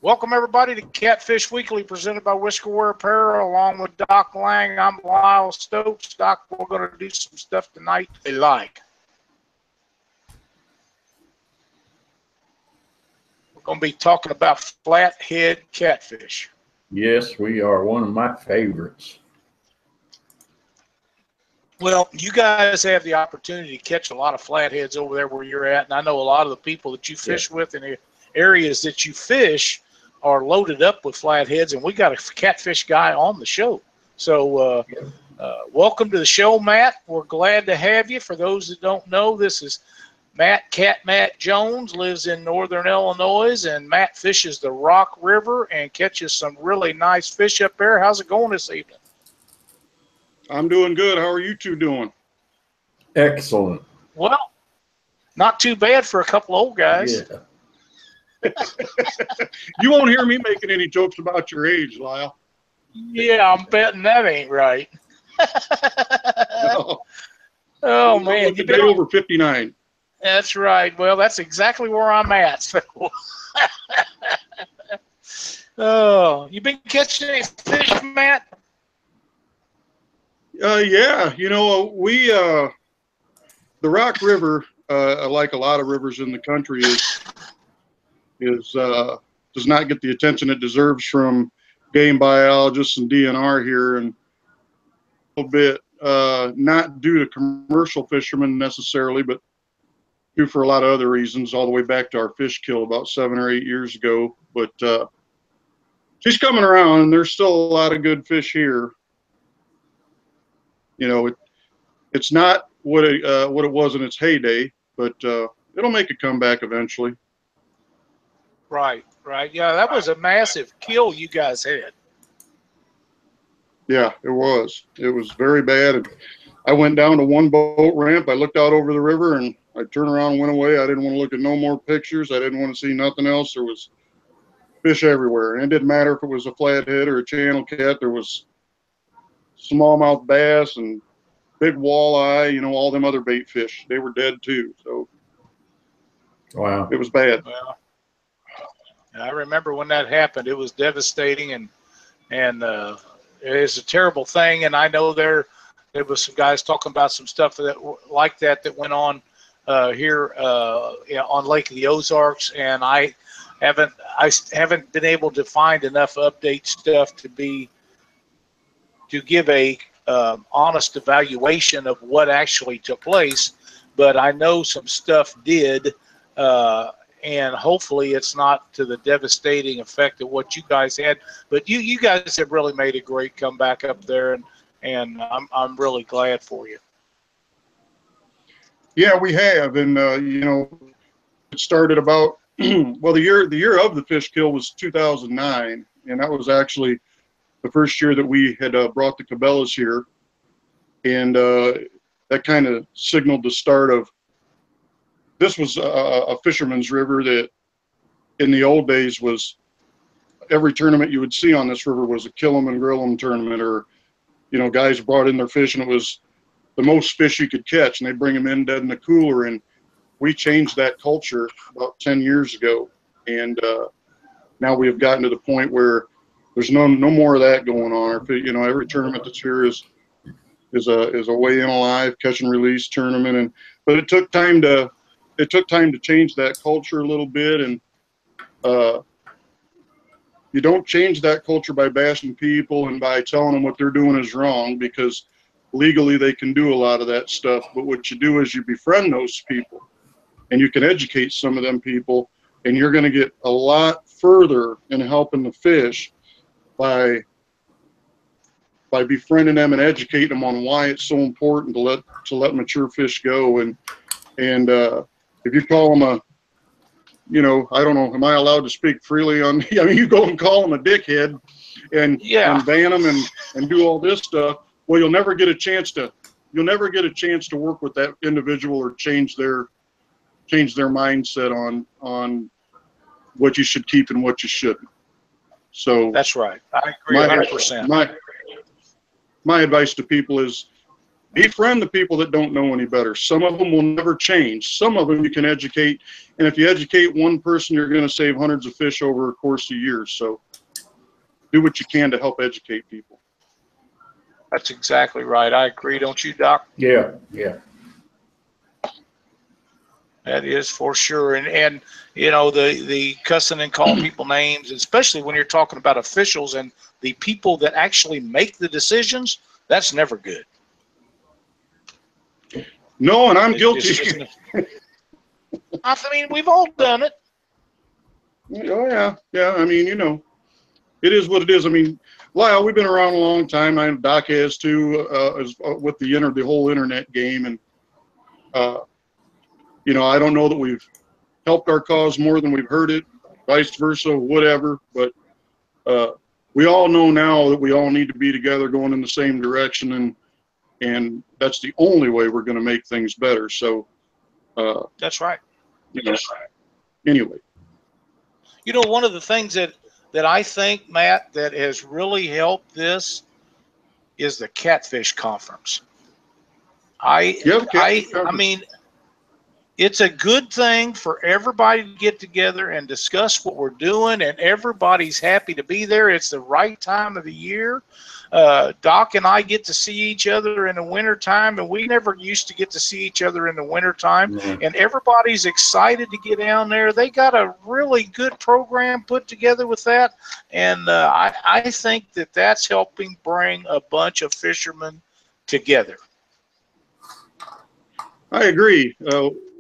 Welcome, everybody, to Catfish Weekly, presented by Whiskerware Apparel, along with Doc Lang. I'm Lyle Stokes. Doc, we're going to do some stuff tonight they like. We're going to be talking about flathead catfish. Yes, we are. One of my favorites. Well, you guys have the opportunity to catch a lot of flatheads over there where you're at, and I know a lot of the people that you fish with in the areas that you fish are loaded up with flatheads, and we got a catfish guy on the show. So welcome to the show, Matt. We're glad to have you. For those that don't know, this is Matt CatMatt Jones, lives in northern Illinois, and Matt fishes the Rock River and catches some really nice fish up there. How's it going this evening? I'm doing good. How are you two doing? Excellent. Well, not too bad for a couple old guys. Yeah. You won't hear me making any jokes about your age, Lyle. Yeah, I'm betting that ain't right. No. Oh, man. You've been over 59. That's right. Well, that's exactly where I'm at. So. Oh, you been catching any fish, Matt? Yeah, you know, the Rock River, like a lot of rivers in the country, does not get the attention it deserves from game biologists and DNR here, and a little bit not due to commercial fishermen necessarily, but due for a lot of other reasons, all the way back to our fish kill about 7 or 8 years ago. But she's coming around, and there's still a lot of good fish here. You know, it's not what it was in its heyday, but it'll make a comeback eventually. Right, right. Yeah, that was a massive kill you guys had. Yeah, it was. It was very bad. And I went down to one boat ramp. I looked out over the river, and I turned around and went away. I didn't want to look at no more pictures. I didn't want to see nothing else. There was fish everywhere. And it didn't matter if it was a flathead or a channel cat. There was smallmouth bass and big walleye, you know, all them other bait fish. They were dead too. So Wow. it was bad. Well, I remember when that happened. It was devastating, and it's a terrible thing. And I know there was some guys talking about some stuff that went on here on Lake of the Ozarks, and I haven't been able to find enough update stuff to give a honest evaluation of what actually took place. But I know some stuff did. And hopefully it's not to the devastating effect of what you guys had. But you guys have really made a great comeback up there, and I'm really glad for you. Yeah, we have, and you know, it started about well, the year of the fish kill was 2009, and that was actually the first year that we had brought the Cabela's here, and that kind of signaled the start of. This was a fisherman's river that in the old days was every tournament you would see on this river was a kill 'em and grill 'em tournament, or, you know, guys brought in their fish and it was the most fish you could catch, and they bring them in dead in the cooler. And we changed that culture about 10 years ago. And now we have gotten to the point where there's no more of that going on. You know, every tournament that's here is a weigh in alive, catch and release tournament. But it took time to change that culture a little bit, and you don't change that culture by bashing people and by telling them what they're doing is wrong, because legally they can do a lot of that stuff. But what you do is you befriend those people, and you can educate some of them people, and you're going to get a lot further in helping the fish by befriending them and educating them on why it's so important to let mature fish go. And if you call them you know, I don't know, am I allowed to speak freely on? I mean, you go and call them a dickhead and ban them and do all this stuff. Well, you'll never get a chance to work with that individual or change their mindset on what you should keep and what you shouldn't. So that's right. I agree 100%. My advice to people is befriend the people that don't know any better. Some of them will never change. Some of them you can educate. And if you educate one person, you're going to save hundreds of fish over a course of years. So do what you can to help educate people. That's exactly right. I agree. Don't you, Doc? Yeah, yeah. That is for sure. And you know, the cussing and calling people names, especially when you're talking about officials and the people that actually make the decisions, that's never good. No, and I'm guilty. I mean, we've all done it. Oh, yeah. Yeah, I mean, you know, it is what it is. I mean, Lyle, we've been around a long time. I know Doc has too, with the whole internet game. And, you know, I don't know that we've helped our cause more than we've hurt it, vice versa, whatever. But we all know now that we all need to be together going in the same direction. And that's the only way we're going to make things better. So that's right. You know, anyway. You know, one of the things that I think, Matt, that has really helped this is the Catfish Conference. I mean, it's a good thing for everybody to get together and discuss what we're doing, and everybody's happy to be there. It's the right time of the year. Doc and I get to see each other in the wintertime, and we never used to get to see each other in the wintertime. Mm-hmm. And everybody's excited to get down there. They got a really good program put together with that, and I think that that's helping bring a bunch of fishermen together. I agree.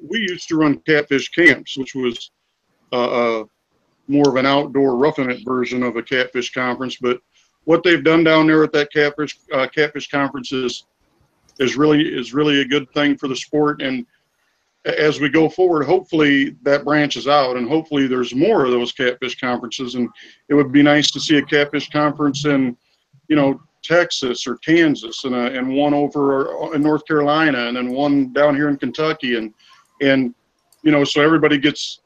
We used to run catfish camps, which was more of an outdoor roughing it version of a catfish conference. But what they've done down there at that catfish conference is really a good thing for the sport. And as we go forward, hopefully that branches out, and hopefully there's more of those catfish conferences. And it would be nice to see a catfish conference in, you know, Texas or Kansas, and one over in North Carolina, and then one down here in Kentucky, and you know, so everybody gets,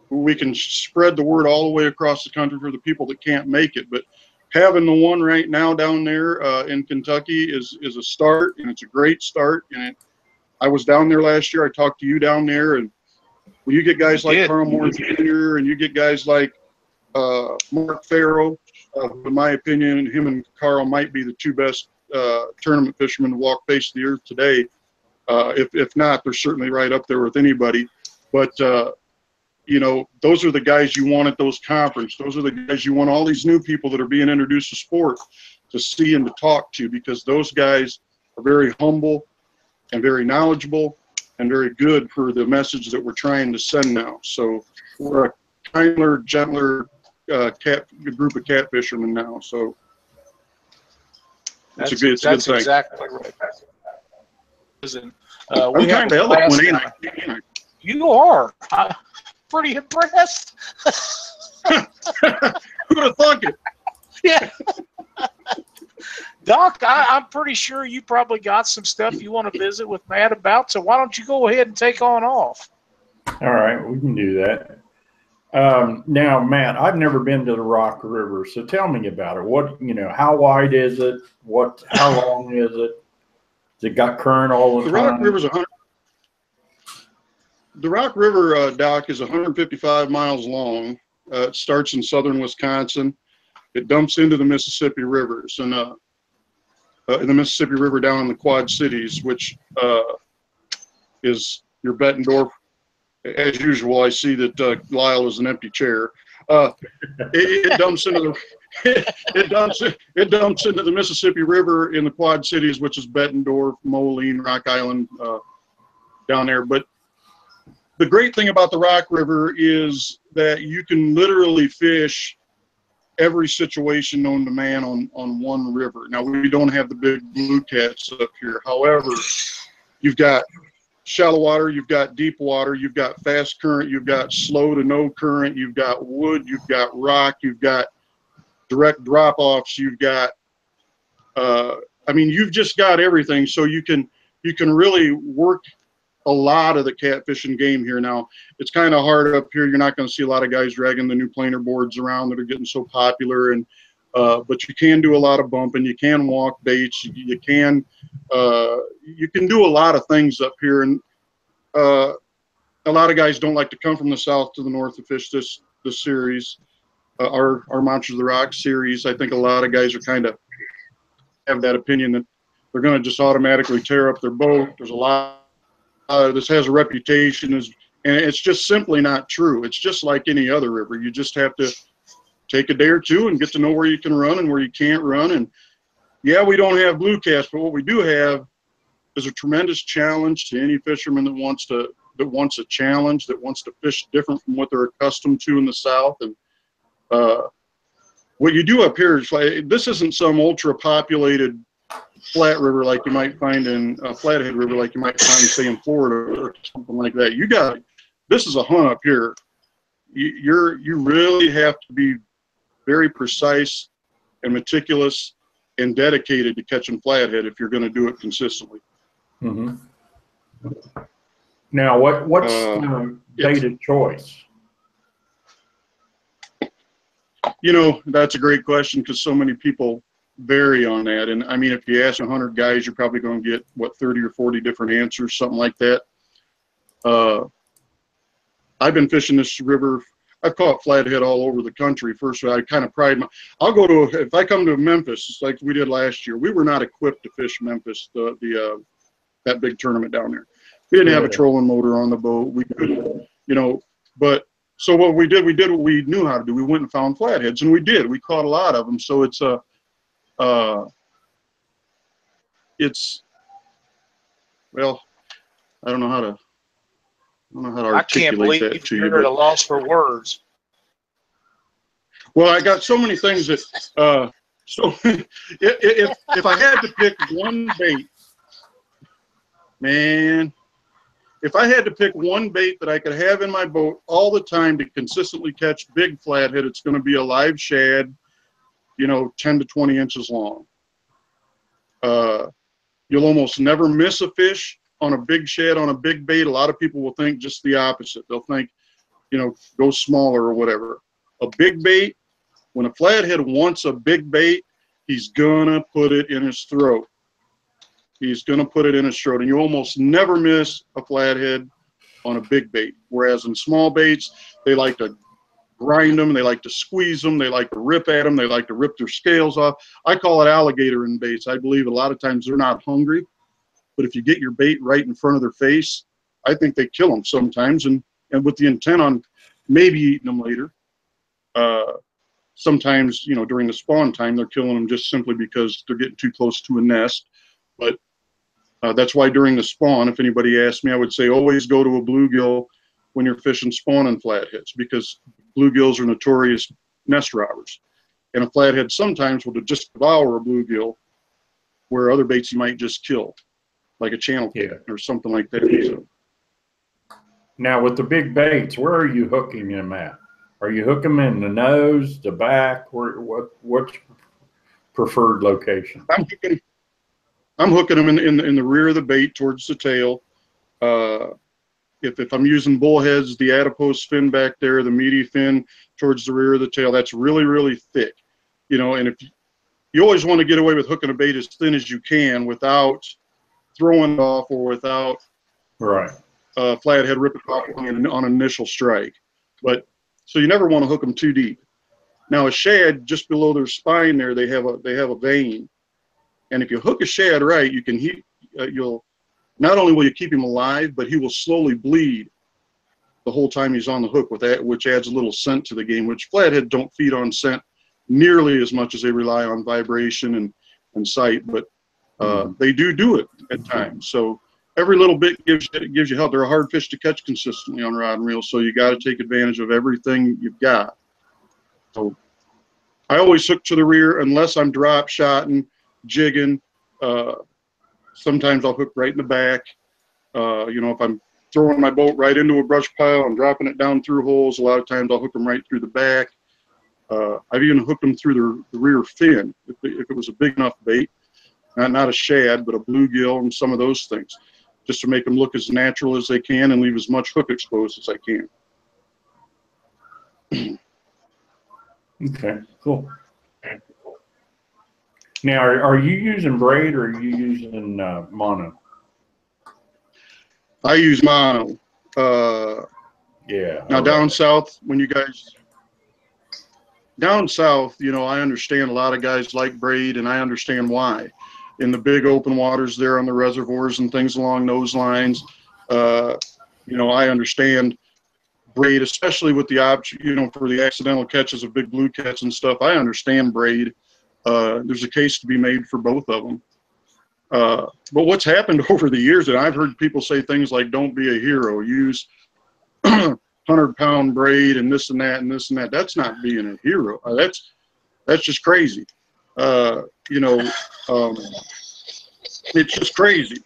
we can spread the word all the way across the country for the people that can't make it. But having the one right now down there in Kentucky is a start, and it's a great start. And I was down there last year. I talked to you down there, and when you get guys like Carl Moore Jr. and you get guys like Mark Farrow, in my opinion, him and Carl might be the two best tournament fishermen to walk face the earth today. If not, they're certainly right up there with anybody. But you know, those are the guys you want at those conferences. Those are the guys you want all these new people that are being introduced to sport to see and to talk to, because those guys are very humble and very knowledgeable and very good for the message that we're trying to send now. So we're a kinder, gentler group of cat fishermen now. So it's a good thing. That's exactly right. I'm kind of eloquent, ain't I? You are. I'm pretty impressed. Who would have thunk it? Yeah. Doc, I'm pretty sure you probably got some stuff you want to visit with Matt about, so why don't you go ahead and take on off? All right, we can do that. Now, Matt, I've never been to the Rock River, so tell me about it. What, you know, how wide is it? How long is it? Has it got current all the time? The Rock River, Doc, is 155 miles long. It starts in southern Wisconsin. It dumps into the Mississippi rivers, and in the Mississippi River down in the Quad Cities, which is your Bettendorf. As usual, I see that Lyle is an empty chair. It dumps into the it dumps into the Mississippi River in the Quad Cities, which is Bettendorf, Moline, Rock Island, down there. But the great thing about the Rock River is that you can literally fish every situation known to man on one river. Now, we don't have the big blue cats up here. However, you've got shallow water, you've got deep water, you've got fast current, you've got slow to no current, you've got wood, you've got rock, you've got direct drop-offs, you've got I mean, you've just got everything. So you can really work a lot of the catfishing game here. Now, it's kind of hard up here. You're not going to see a lot of guys dragging the new planer boards around that are getting so popular. And But you can do a lot of bumping. You can walk baits. You can do a lot of things up here. And a lot of guys don't like to come from the south to the north to fish this series. Our Monsters of the Rock series. I think a lot of guys are kind of have that opinion that they're going to just automatically tear up their boat. There's a lot. This has a reputation, and it's just simply not true. It's just like any other river. You just have to take a day or two and get to know where you can run and where you can't run. And yeah, we don't have blue cast, but what we do have is a tremendous challenge to any fisherman that wants a challenge, that wants to fish different from what they're accustomed to in the south. And what you do up here is like, this isn't some ultra populated flat river like you might find in Flathead River, like you might find, say, in Florida or something like that. This is a hunt up here. You really have to be very precise and meticulous and dedicated to catching flathead if you're going to do it consistently. Mm-hmm. Now, what's the bait of choice? You know, that's a great question because so many people vary on that. And I mean, if you ask 100 guys, you're probably going to get, what, 30 or 40 different answers, something like that. I've been fishing this river. I've caught flathead all over the country. First, I kind of pride my. If I come to Memphis, like we did last year, we were not equipped to fish Memphis, that big tournament down there. We didn't have a trolling motor on the boat. We couldn't, but so what we did what we knew how to do. We went and found flatheads, and we did. We caught a lot of them. So it's well, I don't know how to articulate I can't believe that to you. You're at a loss for words. Well, I got so many things that, so if I had to pick one bait, man, if I had to pick one bait that I could have in my boat all the time to consistently catch big flathead, it's going to be a live shad, 10 to 20 inches long. You'll almost never miss a fish on a big shad, on a big bait. A lot of people will think just the opposite. They'll think, go smaller or whatever. A big bait, when a flathead wants a big bait, he's gonna put it in his throat. He's gonna put it in his throat, and you almost never miss a flathead on a big bait. Whereas in small baits, they like to grind them, they like to squeeze them, they like to rip at them, they like to rip their scales off. I call it alligator in baits. I believe a lot of times they're not hungry, but if you get your bait right in front of their face, I think they kill them sometimes, and with the intent on maybe eating them later. Sometimes, during the spawn time, they're killing them just simply because they're getting too close to a nest. But that's why during the spawn, if anybody asked me, I would say always go to a bluegill when you're fishing spawning flatheads, because bluegills are notorious nest robbers. And a flathead sometimes will just devour a bluegill, where other baits you might just kill, like a channel cat or something like that. So. Now, with the big baits, where are you hooking them at? Are you hooking them in the nose, the back? What's preferred location? I'm hooking them in the rear of the bait towards the tail. If I'm using bullheads, the adipose fin back there, the meaty fin towards the rear of the tail, that's really, really thick. And if you always want to get away with hooking a bait as thin as you can without throwing it off or without flathead ripping off on initial strike. But so you never want to hook them too deep. Now a shad, just below their spine there, they have a vein, and if you hook a shad right, you can you'll not only will you keep him alive, but he will slowly bleed the whole time he's on the hook, with that, which adds a little scent to the game. Which flathead don't feed on scent nearly as much as they rely on vibration and sight, but they do it at times. So every little bit gives you help. They're a hard fish to catch consistently on rod and reel, so you got to take advantage of everything you've got. So I always hook to the rear unless I'm drop shotting, jigging. Sometimes I'll hook right in the back. If I'm throwing my boat right into a brush pile, I'm dropping it down through holes. A lot of times I'll hook them right through the back. I've even hooked them through the rear fin if it was a big enough bait. Not a shad, but a bluegill and some of those things, just to make them look as natural as they can and leave as much hook exposed as I can. Okay, cool. Now, are you using braid or are you using mono? I use mono. Yeah. Now down south, when you guys down south, you know, I understand a lot of guys like braid, and I understand why. In the big open waters there on the reservoirs and things along those lines, you know, I understand braid, especially with the option, you know, for the accidental catches of big blue cats and stuff. I understand braid. There's a case to be made for both of them. But what's happened over the years, and I've heard people say things like, don't be a hero, use 100-pound braid and this and that and this and that. That's not being a hero. That's just crazy. You know, it's just crazy.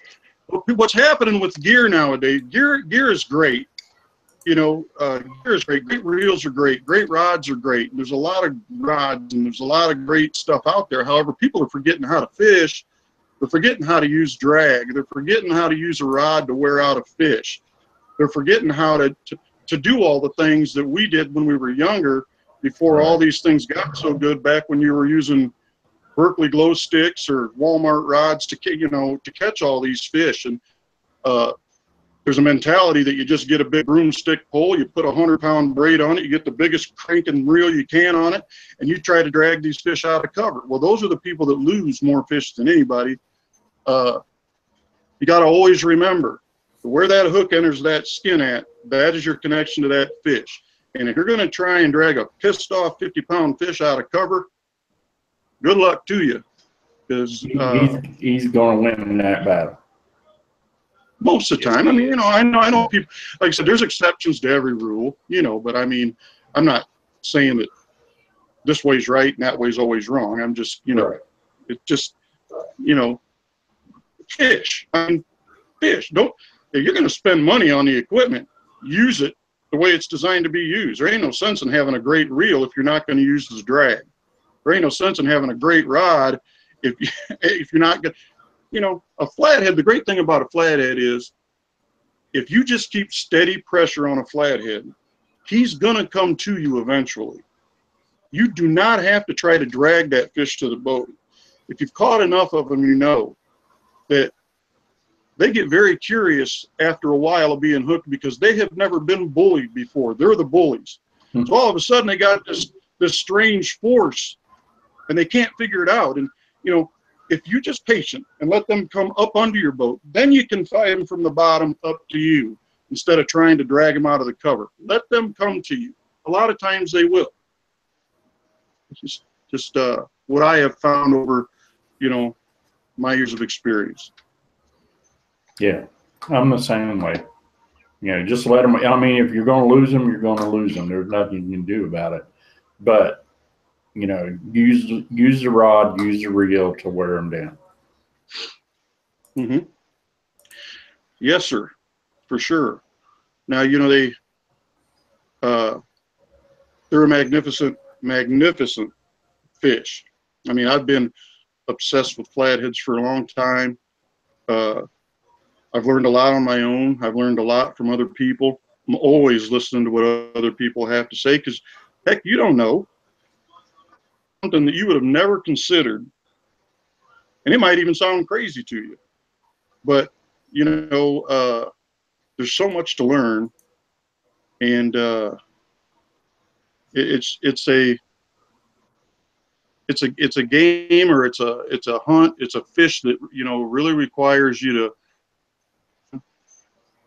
What's happening with gear nowadays, gear is great. You know, gear is great. Great reels are great. Great rods are great. There's a lot of rods and there's a lot of great stuff out there. However, people are forgetting how to fish. They're forgetting how to use drag. They're forgetting how to use a rod to wear out a fish. They're forgetting how to do all the things that we did when we were younger, before all these things got so good, back when you were using Berkeley glow sticks or Walmart rods to, you know, to catch all these fish. And there's a mentality that you just get a big broomstick pole, you put a 100-pound braid on it, you get the biggest cranking reel you can on it, and you try to drag these fish out of cover. Well, those are the people that lose more fish than anybody. You got to always remember, where that hook enters that skin at, that is your connection to that fish. And if you're going to try and drag a pissed off 50-pound fish out of cover, good luck to you, because he's going to win in that battle. Most of the time. I mean, you know, I know people, like I said, there's exceptions to every rule, you know, but I mean, I'm not saying that this way's right and that way's always wrong. I'm just, you know, it's just, you know, fish. I mean, fish. Don't, if you're going to spend money on the equipment, use it the way it's designed to be used. There ain't no sense in having a great reel if you're not going to use it as drag. There ain't no sense in having a great rod if you're not going to, you know, a flathead. The great thing about a flathead is if you just keep steady pressure on a flathead, he's going to come to you eventually. You do not have to try to drag that fish to the boat. If you've caught enough of them, you know that they get very curious after a while of being hooked, because they have never been bullied before. They're the bullies. So all of a sudden they got this strange force and they can't figure it out. And, you know, if you just patient and let them come up under your boat, then you can fight them from the bottom up to you instead of trying to drag them out of the cover. Let them come to you. A lot of times they will. It's just what I have found over, you know, my years of experience. Yeah, I'm the same way. You know, just let them. I mean, if you're going to lose them, you're going to lose them. There's nothing you can do about it. But, you know, use the rod, use the reel to wear them down. Mm-hmm. Yes, sir, for sure. Now, you know, they're a magnificent fish. I mean, I've been obsessed with flatheads for a long time. I've learned a lot on my own. I've learned a lot from other people. I'm always listening to what other people have to say, because, heck, you don't know. Something that you would have never considered, and it might even sound crazy to you. But, you know, there's so much to learn, and it's a game, or it's a hunt. It's a fish that, you know, really requires you to.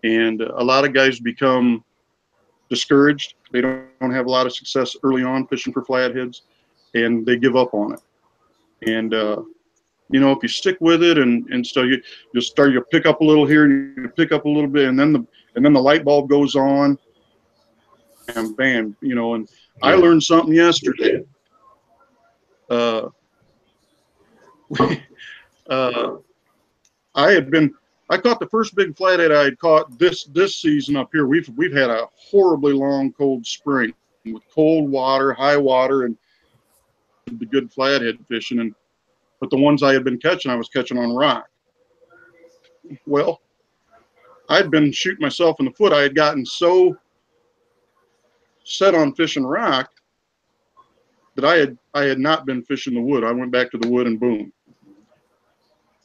And a lot of guys become discouraged. They don't have a lot of success early on fishing for flatheads, and they give up on it. And you know, if you stick with it, and so you pick up a little here and you pick up a little bit, and then the light bulb goes on, and bam, you know. And yeah. I learned something yesterday. I caught the first big flathead I had caught this season up here. We've had a horribly long, cold spring with cold water, high water, and the good flathead fishing. But the ones I had been catching, I was catching on rock. Well, I'd been shooting myself in the foot. I had gotten so set on fishing rock that I had not been fishing the wood. I went back to the wood, and boom,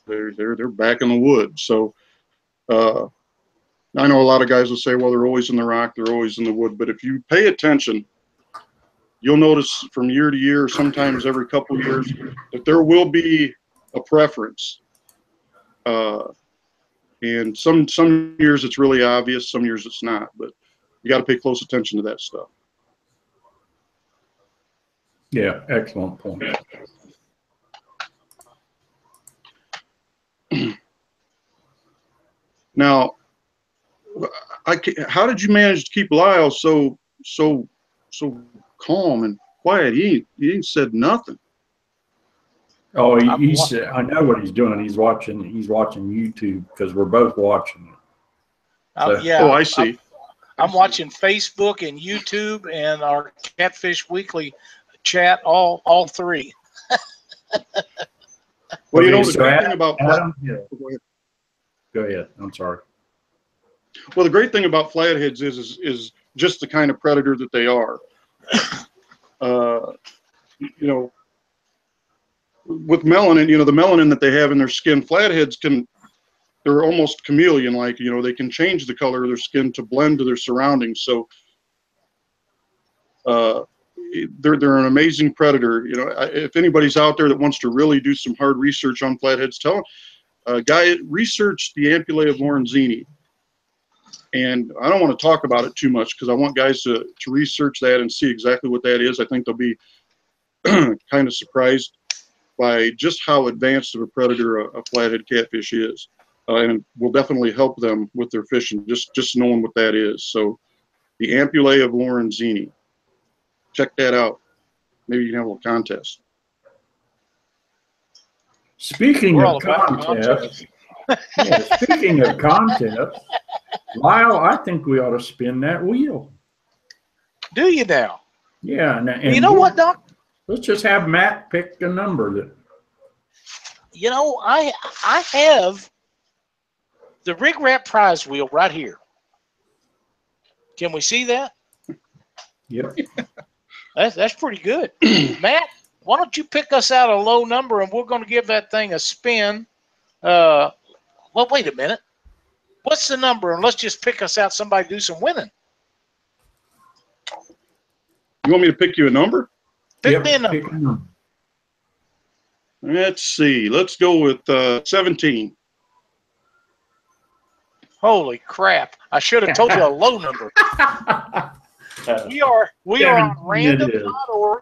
they're back in the woods. So I know a lot of guys will say, well, they're always in the rock, they're always in the wood. But if you pay attention, you'll notice from year to year, sometimes every couple of years, that there will be a preference. And some years it's really obvious, some years it's not. But you got to pay close attention to that stuff. Yeah, excellent point. Now, how did you manage to keep Lyle so calm and quiet? He ain't said nothing. Oh, he's I know what he's doing. He's watching YouTube because we're both watching it. So, yeah. Oh, I see. I'm watching Facebook and YouTube and our Catfish Weekly chat, all three. Well, you know, the great thing about Adam, go ahead. I'm sorry. Well, the great thing about flatheads is just the kind of predator that they are. You know, with melanin, you know, the melanin that they have in their skin, flatheads they're almost chameleon-like. You know, they can change the color of their skin to blend to their surroundings. So they're an amazing predator. You know, if anybody's out there that wants to really do some hard research on flatheads, tell them, guy, research the ampullae of Lorenzini. And I don't want to talk about it too much because I want guys to research that and see exactly what that is. I think they'll be kind of surprised by just how advanced of a predator a flathead catfish is. And will definitely help them with their fishing, just knowing what that is. So the ampullae of Lorenzini. Check that out. Maybe you can have a little contest. Speaking of contests, speaking of contests, Lyle, I think we ought to spin that wheel. Do you now? Yeah. And you know what, Doc? Let's just have Matt pick a number. You know, I have the RigRap prize wheel right here. Can we see that? Yep. That's pretty good. Matt, why don't you pick us out a low number and we're going to give that thing a spin. Well, wait a minute. What's the number? And let's just pick us out somebody do some winning. You want me to pick you a number? Pick me a number. Let's see. Let's go with 17. Holy crap. I should have told you a low number. We are on random.org.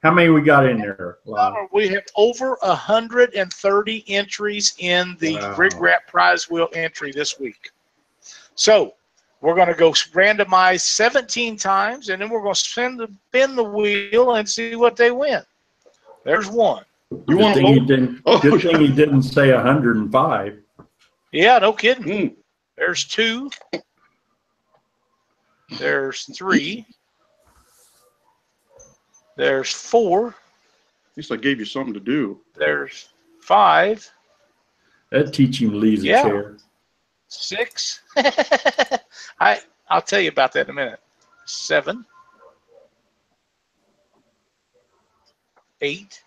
How many we got in there? Wow. We have over 130 entries in the RigRap prize wheel entry this week. So we're going to go randomize 17 times, and then we're going to spin the wheel and see what they win. There's one. Good thing he didn't say 105. Yeah, no kidding. There's 2. There's 3. There's 4. At least I gave you something to do. There's 5. That'd teach him to leave the chair. 6. I'll tell you about that in a minute. 7. 8.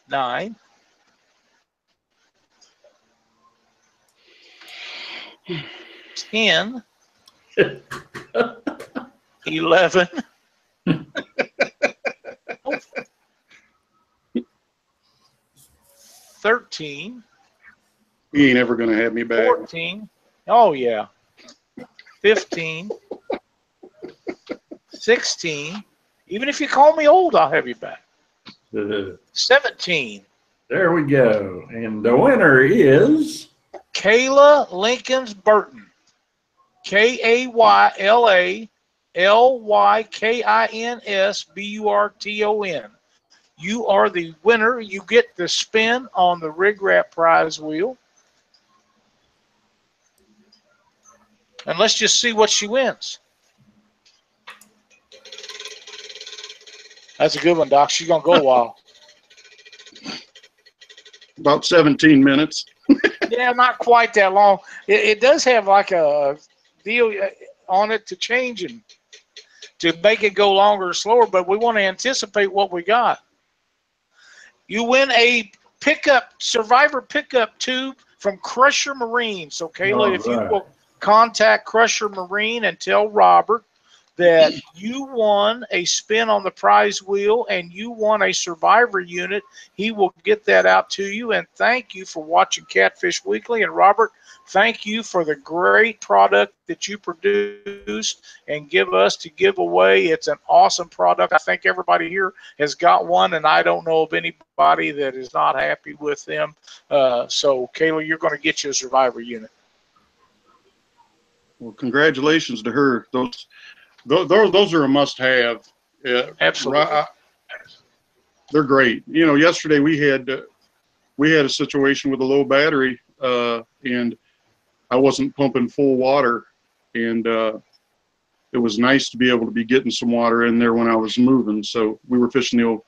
9. 10. 11. 13. He ain't ever going to have me back. 14. Oh, yeah. 15. 16. Even if you call me old, I'll have you back. 17. There we go. And the winner is Kayla Lincolns Burton. KaylaLykinsBurton. You are the winner. You get the spin on the RigRap prize wheel. And let's just see what she wins. That's a good one, Doc. She's going to go a while. About 17 minutes. Yeah, not quite that long. It does have like a deal on it to change and to make it go longer or slower, but we want to anticipate what we got. You win a survivor pickup tube from Crusher Marine. So Kayla, if you will contact Crusher Marine and tell Robert that you won a spin on the prize wheel and you won a survivor unit, he will get that out to you. And thank you for watching Catfish Weekly. And Robert, thank you for the great product that you produce and give us to give away. It's an awesome product. I think everybody here has got one, and I don't know of anybody that is not happy with them. So Kayla, you're going to get you a survivor unit. Well, congratulations to her. Those are a must-have. Absolutely. They're great. You know, yesterday we had a situation with a low battery, and I wasn't pumping full water, and it was nice to be able to be getting some water in there when I was moving. So we were fishing the old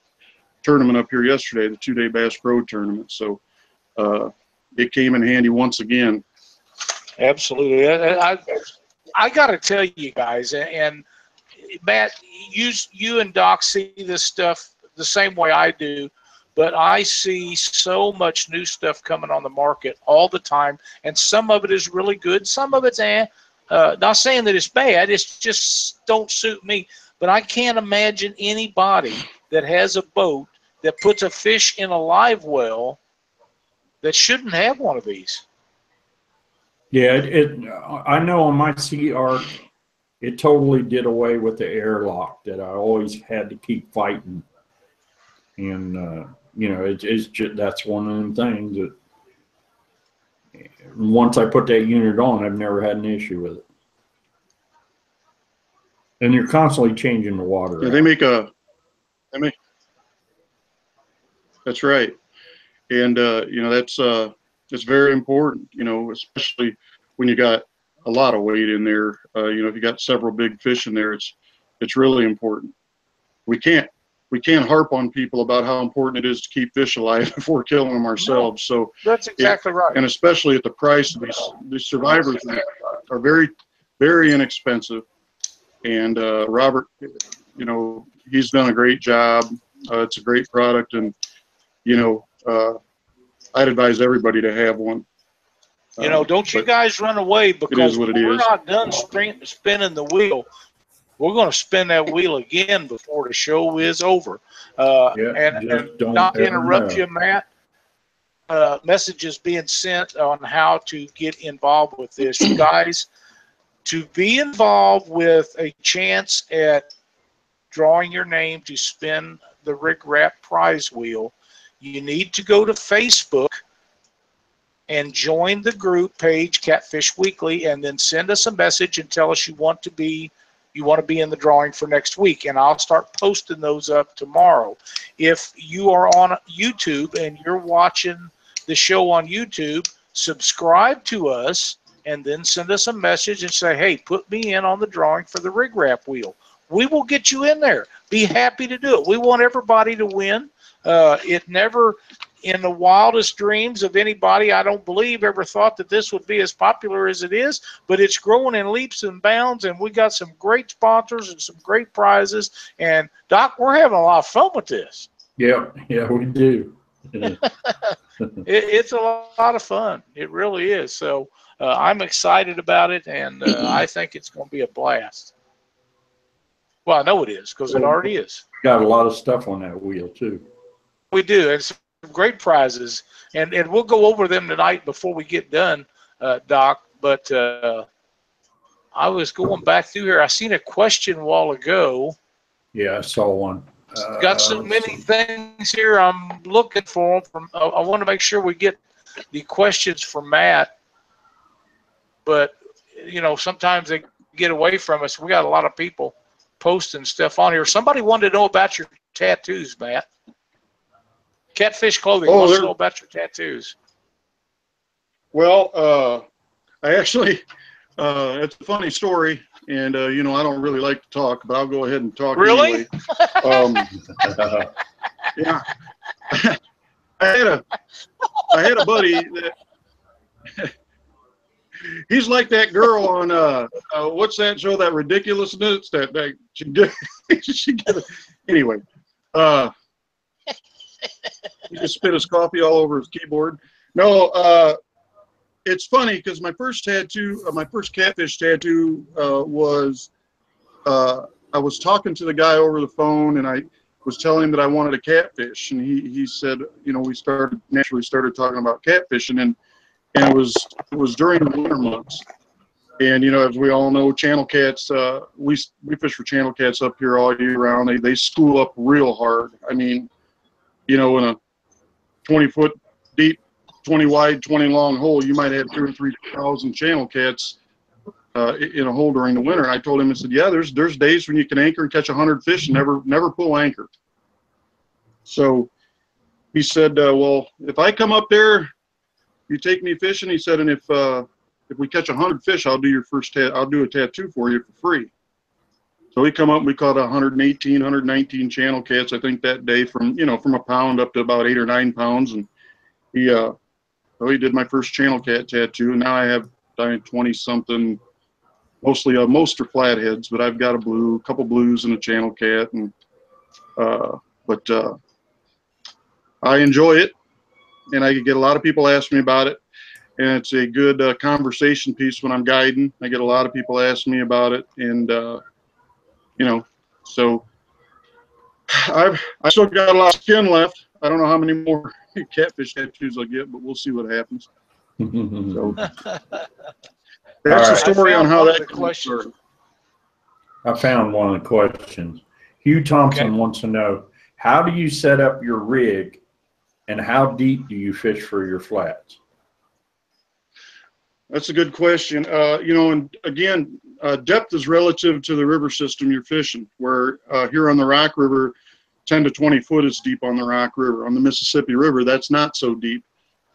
tournament up here yesterday, the 2-day Bass Pro tournament. So it came in handy once again. Absolutely. I got to tell you guys, and Matt, you and Doc see this stuff the same way I do, but I see so much new stuff coming on the market all the time, and some of it is really good. Some of it's not saying that it's bad. It's just don't suit me. But I can't imagine anybody that has a boat that puts a fish in a live well that shouldn't have one of these. Yeah, I know on my Sea Arc, it totally did away with the airlock that I always had to keep fighting. And, you know, it's just, that's one of them things that once I put that unit on, I've never had an issue with it. And you're constantly changing the water. Yeah, that's right. And, you know, it's very important, you know, especially when you got a lot of weight in there. You know, if you got several big fish in there, it's really important. We can't harp on people about how important it is to keep fish alive if we're killing them ourselves. So that's exactly right. And especially at the price of these survivors are very, very inexpensive. And Robert, you know, he's done a great job. It's a great product, and you know, I'd advise everybody to have one. You know, don't you guys run away, because we're not done spinning the wheel. We're going to spin that wheel again before the show is over. And not to interrupt you, Matt, messages being sent on how to get involved with this. You guys, to be involved with a chance at drawing your name to spin the RigRap prize wheel, you need to go to Facebook and join the group page, Catfish Weekly, and then send us a message and tell us you want to be in the drawing for next week, and I'll start posting those up tomorrow. If you are on YouTube and you're watching the show on YouTube, subscribe to us and then send us a message and say, hey, put me in on the drawing for the RigRap wheel. We will get you in there. Be happy to do it. We want everybody to win. It never, in the wildest dreams of anybody, I don't believe, ever thought that this would be as popular as it is, but it's growing in leaps and bounds, and we got some great sponsors and some great prizes. And Doc, we're having a lot of fun with this. Yeah, we do. It's a lot of fun. It really is. So I'm excited about it, and I think it's going to be a blast. Well, I know it is, because it already is. Got a lot of stuff on that wheel too. We do, and some great prizes, and we'll go over them tonight before we get done, Doc. But I was going back through here. I seen a question a while ago. Yeah, I saw one. Got so many things here I'm looking for. I want to make sure we get the questions for Matt, but you know, sometimes they get away from us. We got a lot of people posting stuff on here. Somebody wanted to know about your tattoos, Matt. Catfish Clothing wants to know about your tattoos. Well, I actually, it's a funny story, and you know, I don't really like to talk, but I'll go ahead and talk anyway. Yeah, I had a buddy that he's like that girl on what's that show, that Ridiculousness, that she did. Anyway. He just spit his coffee all over his keyboard. No, it's funny because my first tattoo, my first catfish tattoo was, I was talking to the guy over the phone, and I was telling him that I wanted a catfish, and he said, you know, we naturally started talking about catfishing, and it was during the winter months. And, you know, as we all know, channel cats, we fish for channel cats up here all year round. They school up real hard. I mean, you know, in a 20-foot deep, 20 wide, 20 long hole, you might have 2,000 or 3,000 channel cats in a hole during the winter. And I told him, I said, yeah, there's days when you can anchor and catch 100 fish and never pull anchor. So he said, well, if I come up there, you take me fishing. He said, and if we catch 100 fish, I'll do a tattoo for you for free. So we come up and we caught 118, 119 channel cats, I think, that day, from a pound up to about 8 or 9 pounds. And he did my first channel cat tattoo. And now I have 20 something, most are flatheads, but I've got a couple blues and a channel cat. And, but I enjoy it, and I get a lot of people ask me about it. And it's a good conversation piece when I'm guiding. I get a lot of people ask me about it, and you know, so I still got a lot of skin left. I don't know how many more catfish tattoos I'll get, but we'll see what happens. So that's the story on how that question. I found one of the questions. Hugh Thompson wants to know, how do you set up your rig, and how deep do you fish for your flats? That's a good question. You know, and again, depth is relative to the river system you're fishing. Where here on the Rock River, 10 to 20 foot is deep on the Rock River. On the Mississippi River, that's not so deep.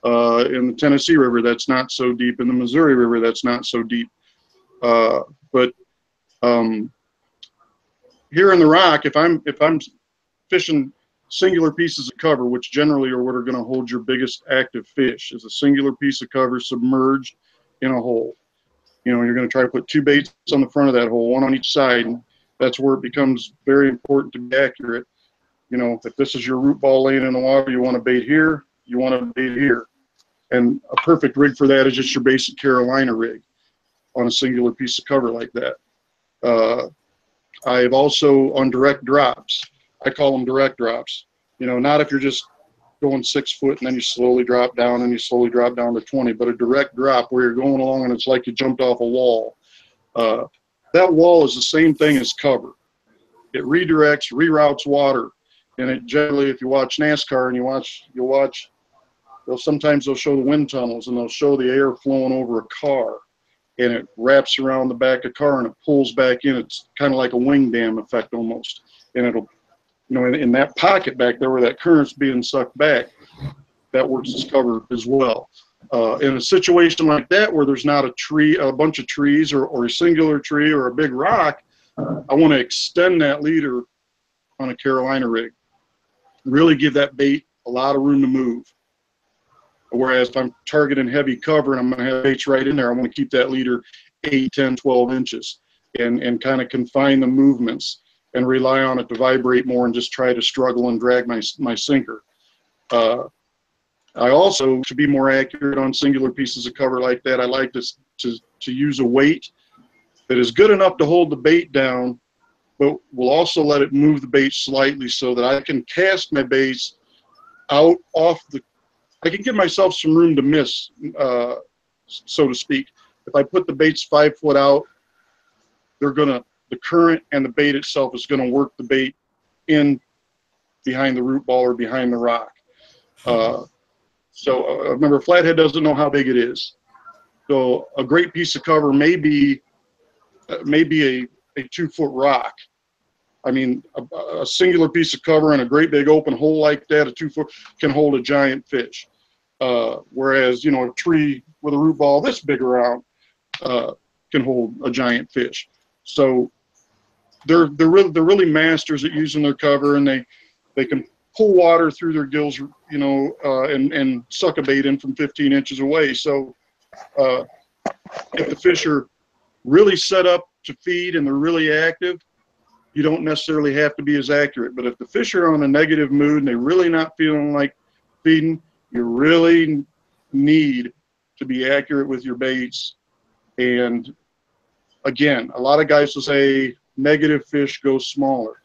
In the Tennessee River, that's not so deep. In the Missouri River, that's not so deep. But here in the Rock, if I'm fishing singular pieces of cover, which generally are what are going to hold your biggest active fish, is a singular piece of cover submerged in a hole. You know, you're going to try to put 2 baits on the front of that hole, 1 on each side, and that's where it becomes very important to be accurate. You know, if this is your root ball laying in the water, you want to bait here, you want to bait here. And a perfect rig for that is just your basic Carolina rig on a singular piece of cover like that. I've also, on direct drops, I call them direct drops. You know, not if you're just going 6 foot and then you slowly drop down and you slowly drop down to 20, but a direct drop where you're going along and it's like you jumped off a wall. That wall is the same thing as cover. It redirects, reroutes water. And it generally, if you watch NASCAR and you'll watch, sometimes they'll show the wind tunnels and they'll show the air flowing over a car, and it wraps around the back of the car and it pulls back in. It's kind of like a wing dam effect almost. And it'll, you know, in that pocket back there where that current's being sucked back, that works as cover as well. In a situation like that where there's not a bunch of trees or a singular tree or a big rock, I want to extend that leader on a Carolina rig. Really give that bait a lot of room to move. Whereas if I'm targeting heavy cover and I'm going to have baits right in there, I want to keep that leader 8, 10, 12 inches and kind of confine the movements and rely on it to vibrate more and just try to struggle and drag my sinker. I also, to be more accurate on singular pieces of cover like that, I like to use a weight that is good enough to hold the bait down, but will also let it move the bait slightly so that I can cast my baits out I can give myself some room to miss, so to speak. If I put the baits 5 foot out, the current and the bait itself is going to work the bait in behind the root ball or behind the rock. So remember, flathead doesn't know how big it is. So a great piece of cover may be a 2 foot rock. I mean, a singular piece of cover and a great big open hole like that, a 2 foot, can hold a giant fish. Whereas, you know, a tree with a root ball this big around can hold a giant fish. So they're really masters at using their cover, and they can pull water through their gills, you know, and suck a bait in from 15 inches away. So if the fish are really set up to feed and they're really active, you don't necessarily have to be as accurate. But if the fish are on a negative mood and they're really not feeling like feeding, you really need to be accurate with your baits. And again, a lot of guys will say negative fish go smaller.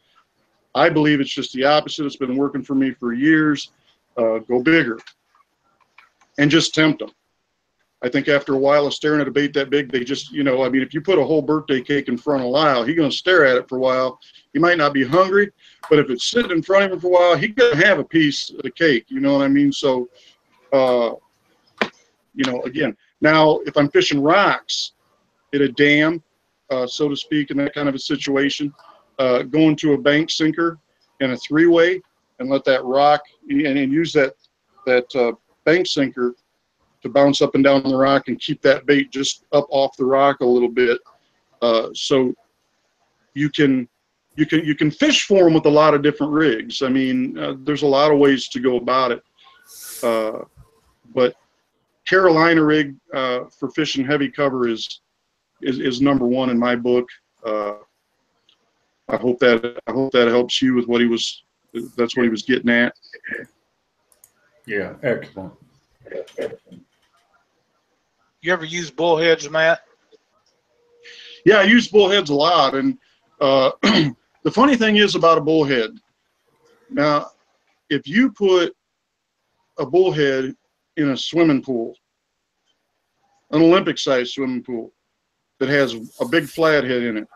I believe it's just the opposite. It's been working for me for years. Go bigger and just tempt them. I think after a while of staring at a bait that big, they just, you know, I mean, if you put a whole birthday cake in front of Lyle, he's going to stare at it for a while. He might not be hungry, but if it's sitting in front of him for a while, he's going to have a piece of the cake. You know what I mean? So, you know, again, now if I'm fishing rocks at a dam, so to speak, in that kind of a situation, going to a bank sinker and a three-way and let that rock and use that bank sinker to bounce up and down the rock and keep that bait just up off the rock a little bit. So you can fish for them with a lot of different rigs. I mean, there's a lot of ways to go about it. But Carolina rig for fishing heavy cover is number one in my book. I hope that helps you with what that's what he was getting at. Yeah, excellent. You ever use bullheads, Matt? Yeah, I use bullheads a lot. And the funny thing is about a bullhead, now, if you put a bullhead in a swimming pool, an Olympic-sized swimming pool that has a big flathead in it,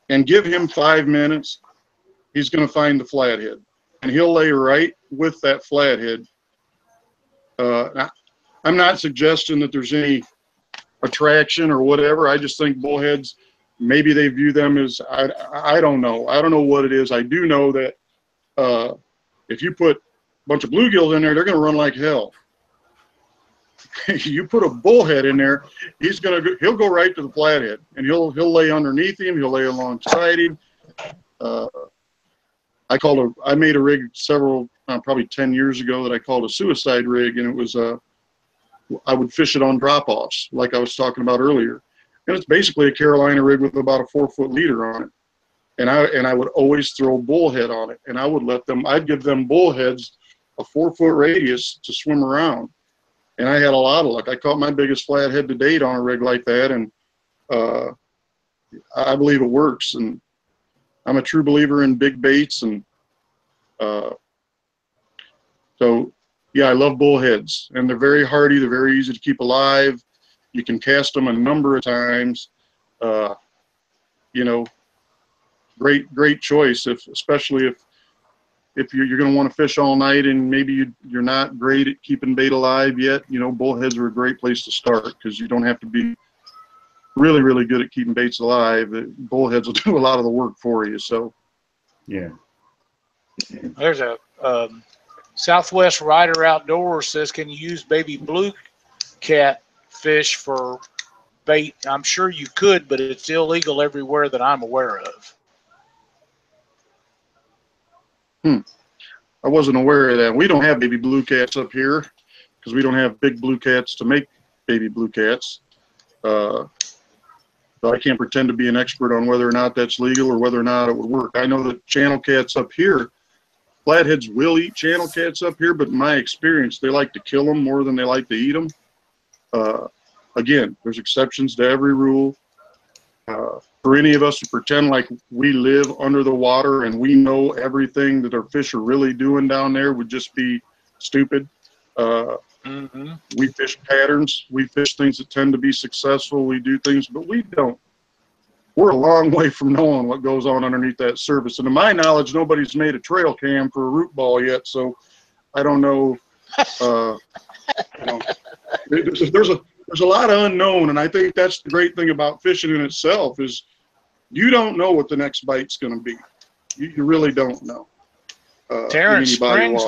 and give him 5 minutes, he's going to find the flathead. And he'll lay right with that flathead. I'm not suggesting that there's any attraction or whatever. I just think bullheads, maybe they view them as, I don't know. I don't know what it is. I do know that if you put a bunch of bluegills in there, they're going to run like hell. You put a bullhead in there, he'll go right to the flathead, and he'll lay underneath him. He'll lay alongside him. I made a rig probably 10 years ago that I called a suicide rig, and it was I would fish it on drop-offs, like I was talking about earlier. And it's basically a Carolina rig with about a 4-foot leader on it. And I would always throw bullhead on it, and I'd give them bullheads a 4-foot radius to swim around. And I had a lot of luck. I caught my biggest flathead to date on a rig like that, and I believe it works. And I'm a true believer in big baits, and so yeah, I love bullheads, and they're very hardy. They're very easy to keep alive. You can cast them a number of times. You know, great choice, especially if you're going to want to fish all night and maybe you're not great at keeping bait alive yet. You know, bullheads are a great place to start because you don't have to be really, really good at keeping baits alive. Bullheads will do a lot of the work for you. So, yeah. There's a Southwest Rider Outdoors says, can you use baby blue catfish for bait? I'm sure you could, but it's illegal everywhere that I'm aware of. I wasn't aware of that. We don't have baby blue cats up here because we don't have big blue cats to make baby blue cats. So I can't pretend to be an expert on whether or not that's legal or whether or not it would work. I know that channel cats up here, flatheads will eat channel cats up here, but in my experience, they like to kill them more than they like to eat them. Again, there's exceptions to every rule. For any of us to pretend like we live under the water and we know everything that our fish are really doing down there would just be stupid. We fish patterns. We fish things that tend to be successful. We do things, but we don't. We're a long way from knowing what goes on underneath that surface. And to my knowledge, nobody's made a trail cam for a root ball yet, so I don't know. You know, there's a lot of unknown, and I think that's the great thing about fishing in itself is you don't know what the next bite's going to be. You really don't know. Terrence Springs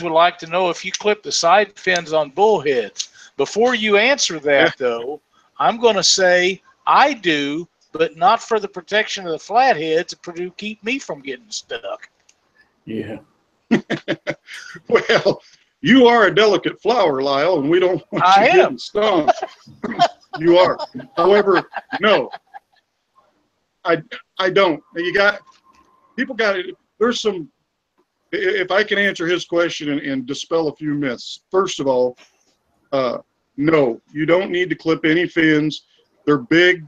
would like to know if you clip the side fins on bullheads. Before you answer that, though, I'm going to say I do, but not for the protection of the flatheads to keep me from getting stuck. Yeah. Well, you are a delicate flower, Lyle, and we don't want you getting stung. You are. However, no. I don't. People got it. There's some, if I can answer his question and dispel a few myths. First of all, no, you don't need to clip any fins. They're big,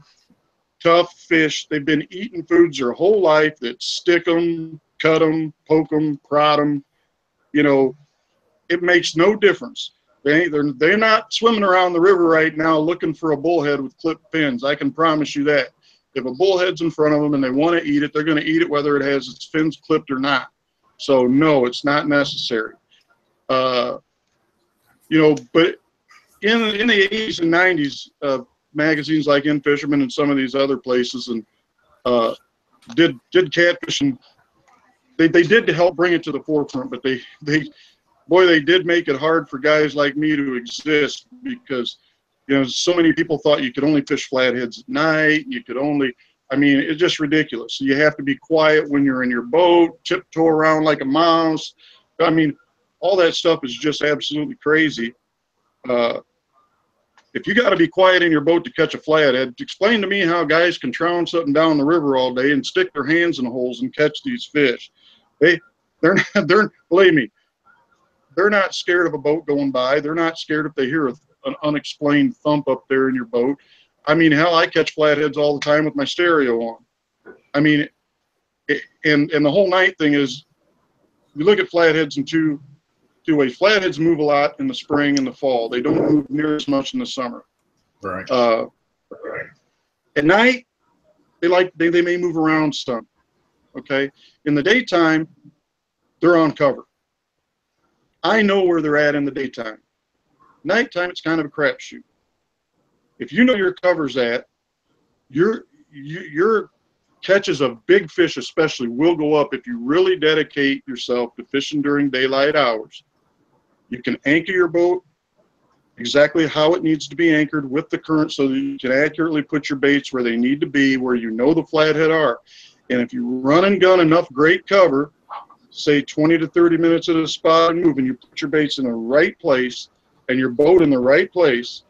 tough fish. They've been eating foods their whole life that stick them, cut them, poke them, prod them. You know, it makes no difference. They're not swimming around the river right now looking for a bullhead with clipped fins. I can promise you that. If a bullhead's in front of them and they want to eat it, they're going to eat it whether it has its fins clipped or not. So no, it's not necessary. You know, but in the 80s and 90s, magazines like In Fisherman and some of these other places and did catfish, and they did to help bring it to the forefront, but they did make it hard for guys like me to exist, because you know, so many people thought you could only fish flatheads at night. You could only, I mean, it's just ridiculous. You have to be quiet when you're in your boat, tiptoe around like a mouse. I mean, all that stuff is just absolutely crazy. If you got to be quiet in your boat to catch a flathead, explain to me how guys can trounce up and down the river all day and stick their hands in the holes and catch these fish. Believe me, they're not scared of a boat going by. They're not scared if they hear an unexplained thump up there in your boat. I mean, hell, I catch flatheads all the time with my stereo on. I mean, and the whole night thing is, you look at flatheads in two ways. Flatheads move a lot in the spring and the fall. They don't move near as much in the summer. Right. At night, they may move around some. Okay. In the daytime, they're on cover. I know where they're at in the daytime. Nighttime, it's kind of a crapshoot. If you know your cover's at, your catches of big fish especially will go up if you really dedicate yourself to fishing during daylight hours. You can anchor your boat exactly how it needs to be anchored with the current so that you can accurately put your baits where they need to be, where you know the flathead are. And if you run and gun enough great cover, say 20 to 30 minutes at a spot and move, and you put your baits in the right place and your boat in the right place,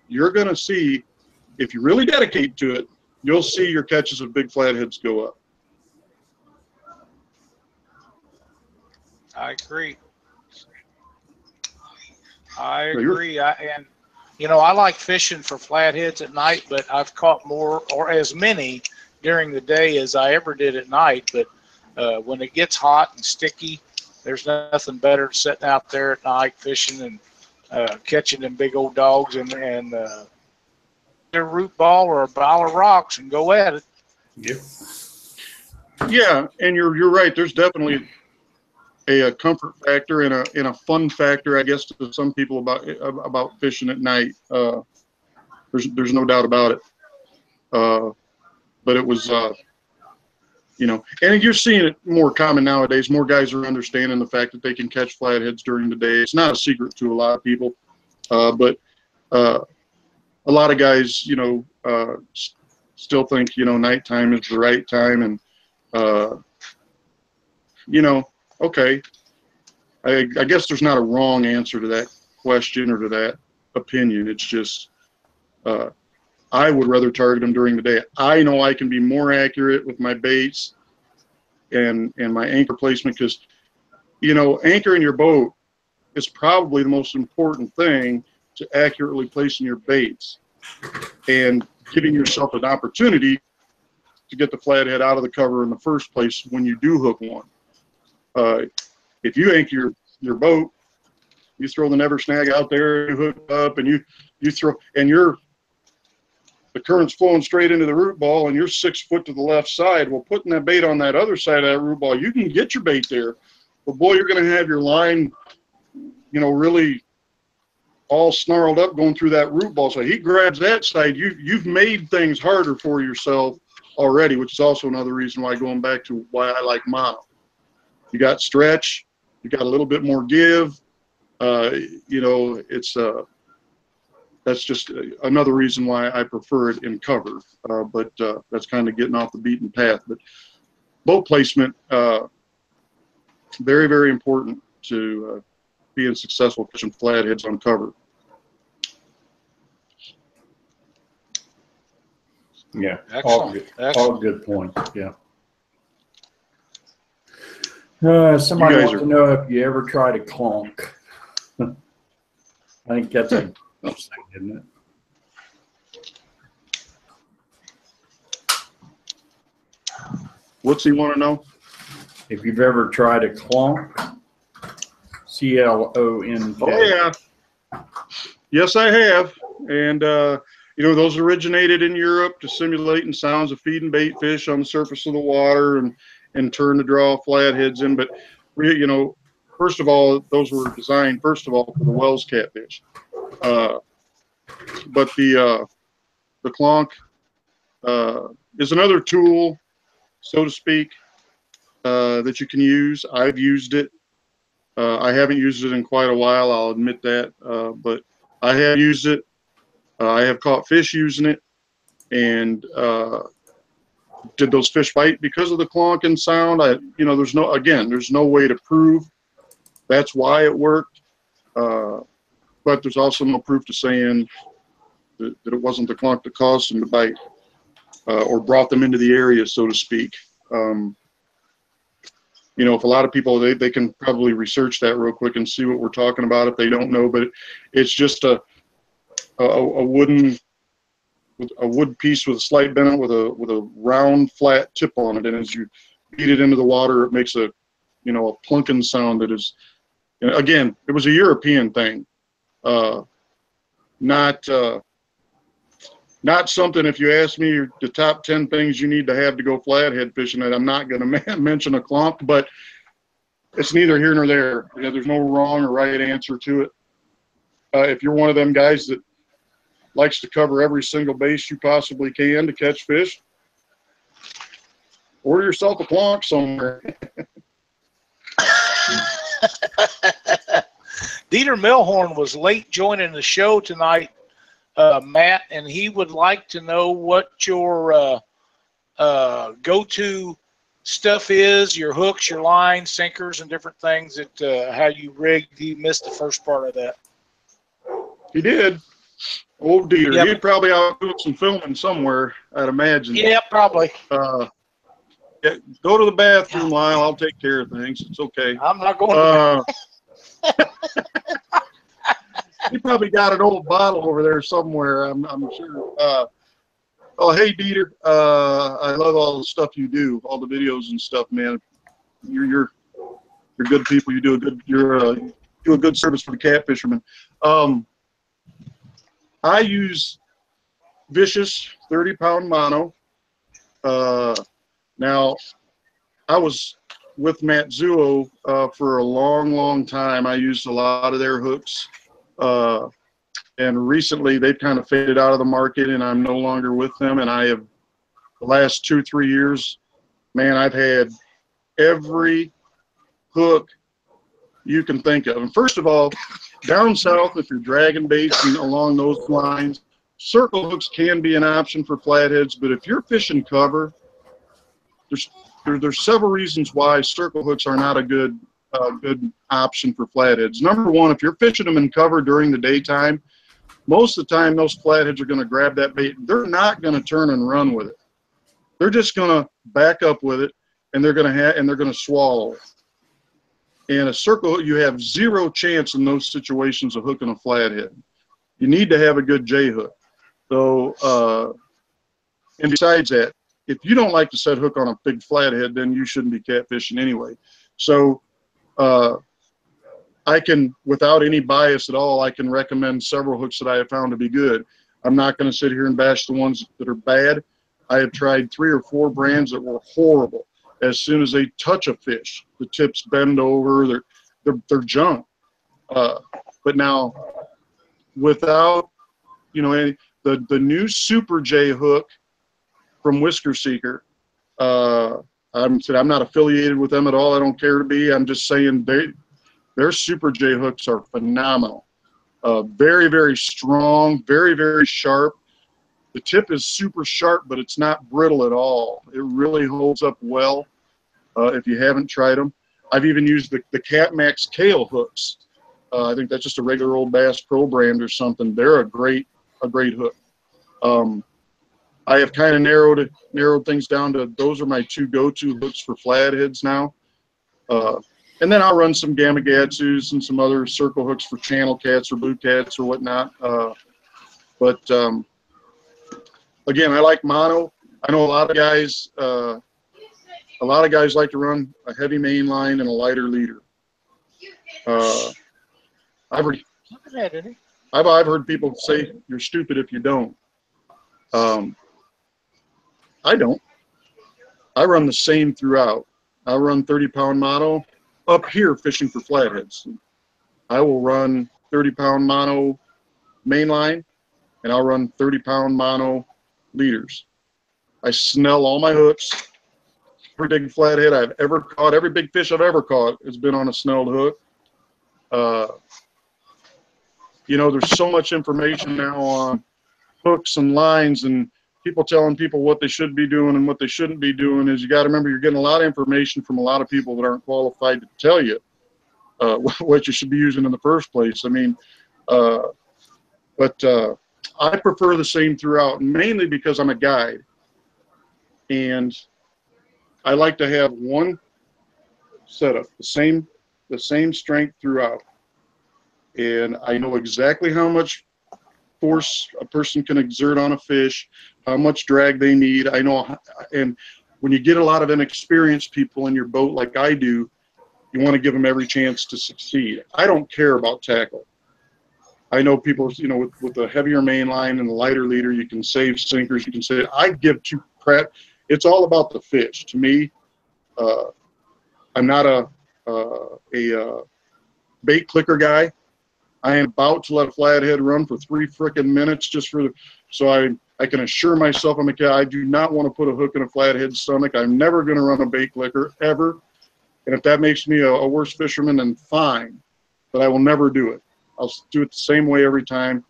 you're going to see, if you really dedicate to it, you'll see your catches of big flatheads go up. I agree. And you know, I like fishing for flatheads at night, but I've caught more or as many during the day as I ever did at night. But when it gets hot and sticky, there's nothing better than sitting out there at night fishing and catching them big old dogs and a root ball or a pile of rocks and go at it. Yep. Yeah, and you're right. There's definitely a comfort factor and a fun factor, I guess, to some people about fishing at night. There's no doubt about it. But it was, you know, and you're seeing it more common nowadays. More guys are understanding the fact that they can catch flatheads during the day. It's not a secret to a lot of people, but a lot of guys, you know, still think, you know, nighttime is the right time, and you know, okay. I guess there's not a wrong answer to that question or to that opinion. It's just I would rather target them during the day. I know I can be more accurate with my baits and my anchor placement, because, you know, anchoring your boat is probably the most important thing to accurately placing your baits and giving yourself an opportunity to get the flathead out of the cover in the first place when you do hook one. If you anchor your boat, you throw the never snag out there, you hook up, and you throw, and the current's flowing straight into the root ball, and you're 6 foot to the left side. Well, putting that bait on that other side of that root ball, you can get your bait there, but boy, you're going to have your line, you know, really all snarled up going through that root ball. So he grabs that side. You've made things harder for yourself already, which is also another reason why, going back to why I like mono. You got stretch, you got a little bit more give. You know, it's that's just another reason why I prefer it in cover. But that's kind of getting off the beaten path. But boat placement, very, very important to being successful fishing flatheads on cover. Yeah, Excellent. all good points. Yeah. Somebody wants to know if you ever tried a clonk. I think that's a thing, isn't it? What's he want to know? If you've ever tried a clonk, CLONK. Oh yeah, yes I have, and you know, those originated in Europe to simulating sounds of feeding bait fish on the surface of the water and in turn to draw flatheads in. But you know, first of all, those were designed first of all for the Wells catfish. But the clonk is another tool, so to speak, that you can use. I've used it. I haven't used it in quite a while, I'll admit that, but I have used it. I have caught fish using it, and did those fish bite because of the clonking sound? You know, there's no way to prove that's why it worked, but there's also no proof to saying that it wasn't the clonk that caused them to bite or brought them into the area, so to speak. You know, if a lot of people, they can probably research that real quick and see what we're talking about if they don't know, but it's just a wood piece with a slight bend with a round flat tip on it, and as you beat it into the water, it makes a plunking sound that is, again, it was a European thing, not something. If you ask me the top 10 things you need to have to go flathead fishing, that I'm not going to mention a clonk, but it's neither here nor there. You know, there's no wrong or right answer to it. If you're one of them guys that likes to cover every single base you possibly can to catch fish, order yourself a clonk somewhere. Dieter Milhorn was late joining the show tonight, Matt, and he would like to know what your go-to stuff is, your hooks, your lines, sinkers, and different things that how you rigged. He missed the first part of that. He did. Old Dieter. Yep. He'd probably out doing some filming somewhere, I'd imagine. Yeah, probably. Yeah, go to the bathroom, Lyle. I'll take care of things. It's okay. I'm not going to. He probably got an old bottle over there somewhere, I'm sure. Oh, hey, Dieter. I love all the stuff you do, all the videos and stuff, man. You're good people. You do a good service for the cat fishermen. I use Vicious 30-pound mono. Now, I was with Matt Zuo for a long time. I used a lot of their hooks. And recently they've kind of faded out of the market, and I'm no longer with them. And I have, the last 2-3 years, man, I've had every hook you can think of. And first of all, down south, if you're dragging baits and along those lines, circle hooks can be an option for flatheads. But if you're fishing cover, there's several reasons why circle hooks are not a good option for flatheads. Number one, if you're fishing them in cover during the daytime, most of the time those flatheads are going to grab that bait. They're not going to turn and run with it. They're just going to back up with it, and they're going to swallow it. And a circle, you have zero chance in those situations of hooking a flathead. You need to have a good J hook. So, and besides that, if you don't like to set hook on a big flathead, then you shouldn't be catfishing anyway. So, I can, without any bias at all, I can recommend several hooks that I have found to be good. I'm not going to sit here and bash the ones that are bad. I have tried 3 or 4 brands that were horrible. As soon as they touch a fish, the tips bend over. They're junk. But now, without, the new Super J hook from Whisker Seeker, I'm not affiliated with them at all. I don't care to be. I'm just saying their Super J hooks are phenomenal. Very, very strong, very, very sharp. The tip is super sharp, but it's not brittle at all. It really holds up well if you haven't tried them. I've even used the CatMatt Kale hooks. I think that's just a regular old Bass Pro brand or something. They're a great hook. I have kind of narrowed things down to those are my two go-to hooks for flatheads now. And then I'll run some Gamakatsus and some other circle hooks for channel cats or blue cats or whatnot. But again, I like mono. I know a lot of guys like to run a heavy main line and a lighter leader. I've heard people say you're stupid if you don't. I don't. I run the same throughout. I run 30-pound mono up here fishing for flatheads. I will run 30-pound mono mainline, and I'll run 30-pound mono leaders. I snell all my hooks. Every big flathead I've ever caught, every big fish I've ever caught has been on a snelled hook. You know, there's so much information now on hooks and lines and people telling people what they should be doing and what they shouldn't be doing. Is you got to remember you're getting a lot of information from a lot of people that aren't qualified to tell you what you should be using in the first place. I mean, but I prefer the same throughout, mainly because I'm a guide, and I like to have one setup, the same strength throughout, and I know exactly how much force a person can exert on a fish, how much drag they need. I know, and when you get a lot of inexperienced people in your boat like I do, you want to give them every chance to succeed. I don't care about tackle. I know people, you know, with a heavier main line and a lighter leader, you can save sinkers. You can say, I give two crap. It's all about the fish. To me, I'm not a bait clicker guy. I am about to let a flathead run for 3 frickin' minutes just for the, so I can assure myself I'm a guy. I do not want to put a hook in a flathead's stomach. I'm never going to run a bait clicker ever. And if that makes me a worse fisherman, then fine. But I will never do it. I'll do it the same way every time.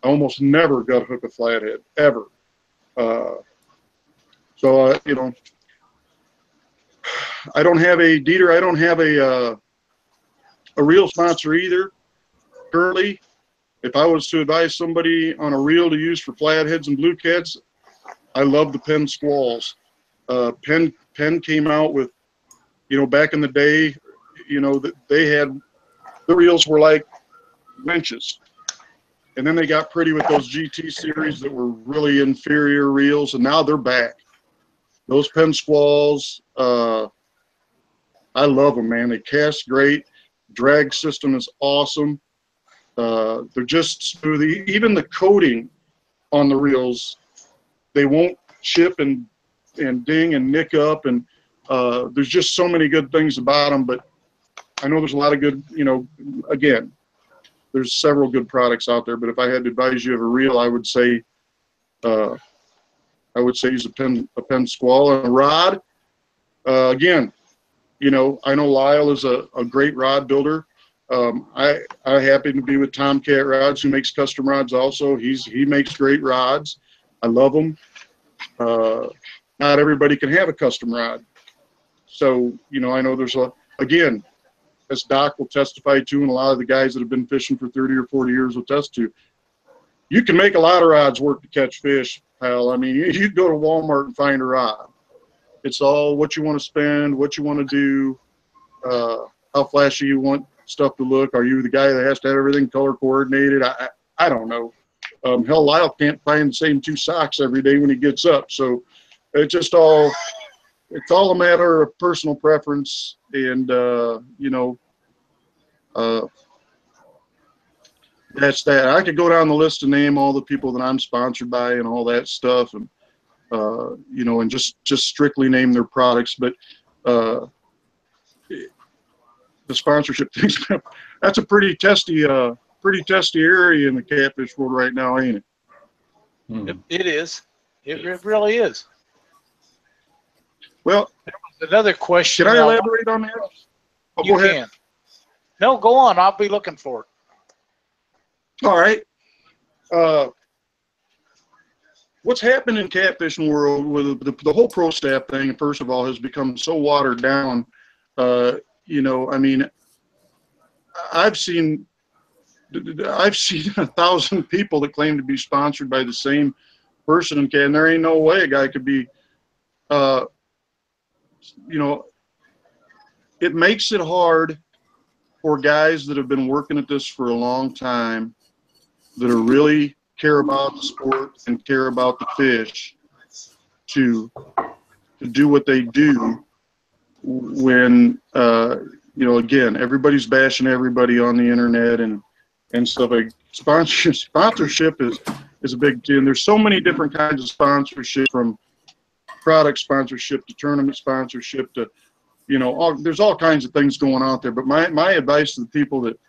I almost never gut hook a flathead, ever. You know, I don't have a Dieter. I don't have a reel sponsor either. Currently, if I was to advise somebody on a reel to use for flatheads and blue cats, I love the Penn Squalls. Penn came out with, you know, back in the day, you know, that they had, the reels were like winches. And then they got pretty with those GT series that were really inferior reels, and now they're back. Those Penn Squalls, I love them, man. They cast great. Drag system is awesome. They're just smooth. Even the coating on the reels, they won't chip and ding and nick up. And there's just so many good things about them. But I know there's a lot of good, you know, again, there's several good products out there. But if I had to advise you of a reel, I would say use a Penn Squall. And a rod, again, you know, I know Lyle is a great rod builder. I happen to be with Tomcat Rods, who makes custom rods also. He makes great rods. I love them. Not everybody can have a custom rod. So, you know, I know there's again, as Doc will testify to, and a lot of the guys that have been fishing for 30 or 40 years will test to, you can make a lot of rods work to catch fish, pal. I mean, you go to Walmart and find a rod. It's all what you want to spend, what you want to do, how flashy you want stuff to look. Are you the guy that has to have everything color coordinated? I don't know. Hell, Lyle can't find the same 2 socks every day when he gets up. So it's just all, it's all a matter of personal preference. And, you know, that's that. I could go down the list and name all the people that I'm sponsored by and all that stuff. And, you know, and just strictly name their products. But, the sponsorship things, that's a pretty testy area in the catfish world right now, ain't it? It is. It really is. Well, another question. Can I elaborate on that? Oh, you can. No, go on. I'll be looking for it. All right. What's happened in catfishing world with the whole pro staff thing, first of all, has become so watered down. You know, I mean, I've seen 1,000 people that claim to be sponsored by the same person and can. There ain't no way a guy could be, you know, it makes it hard for guys that have been working at this for a long time, that are really care about the sport and care about the fish, to do what they do when, you know, again, everybody's bashing everybody on the internet and stuff. Like sponsorship is a big deal. And there's so many different kinds of sponsorship, from product sponsorship to tournament sponsorship to, you know, there's all kinds of things going on there. But my advice to the people that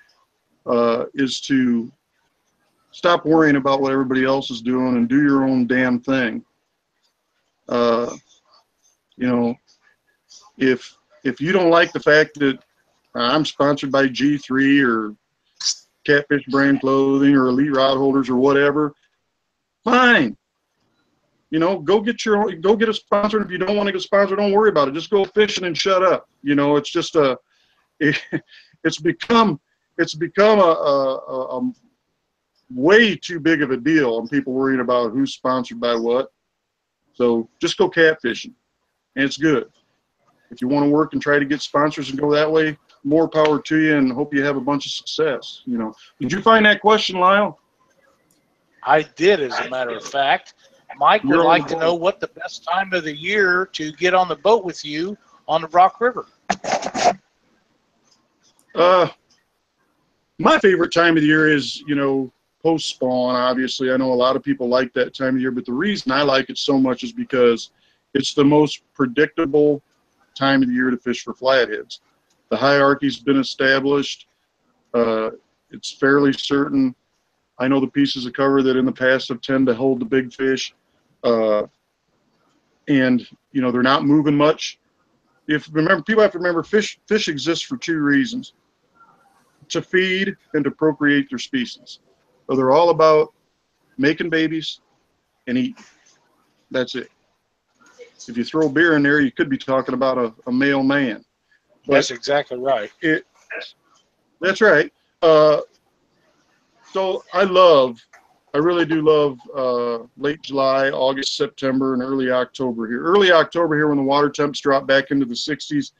is to stop worrying about what everybody else is doing and do your own damn thing. You know, if you don't like the fact that I'm sponsored by G3 or Catfish brand clothing or Elite Rod Holders or whatever, fine. You know, go get a sponsor. And if you don't want to get a sponsor, don't worry about it. Just go fishing and shut up. You know, it's just it's become a way too big of a deal, and people worrying about who's sponsored by what. So just go catfishing, and it's good. If you want to work and try to get sponsors and go that way, more power to you, and hope you have a bunch of success. You know, did you find that question, Lyle? I did, as a matter of fact. Mike would like to know what the best time of the year to get on the boat with you on the Rock River. My favorite time of the year is, you know, post spawn. Obviously, I know a lot of people like that time of year, but the reason I like it so much is because it's the most predictable time of the year to fish for flatheads. The hierarchy's been established. It's fairly certain. I know the pieces of cover that in the past have tended to hold the big fish, and you know, they're not moving much. People have to remember, fish exist for two reasons: to feed and to procreate their species. So they're all about making babies and eating. That's it. If you throw beer in there, you could be talking about a male man. But that's exactly right. That's right. So I really do love late July, August, September, and early October here. Early October here, when the water temps drop back into the 60s,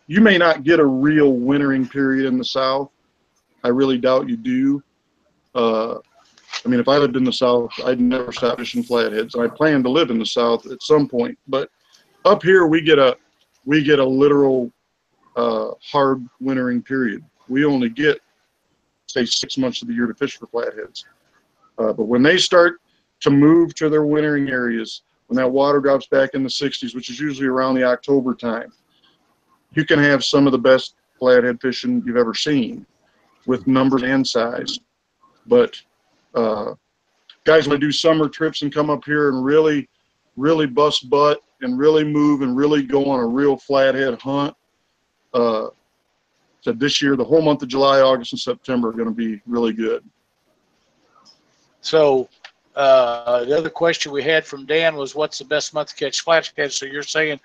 you may not get a real wintering period in the South. I really doubt you do. I mean, if I lived in the South, I'd never stop fishing flatheads, and I plan to live in the South at some point. But up here, we get a literal hard wintering period. We only get, say, 6 months of the year to fish for flatheads. But when they start to move to their wintering areas, when that water drops back in the 60s, which is usually around the October time, you can have some of the best flathead fishing you've ever seen, with numbers and size. But guys want to do summer trips and come up here and really bust butt and really move and really go on a real flathead hunt. So this year, the whole month of July, August, and September are going to be really good. So the other question we had from Dan was, what's the best month to catch flatheads? So you're saying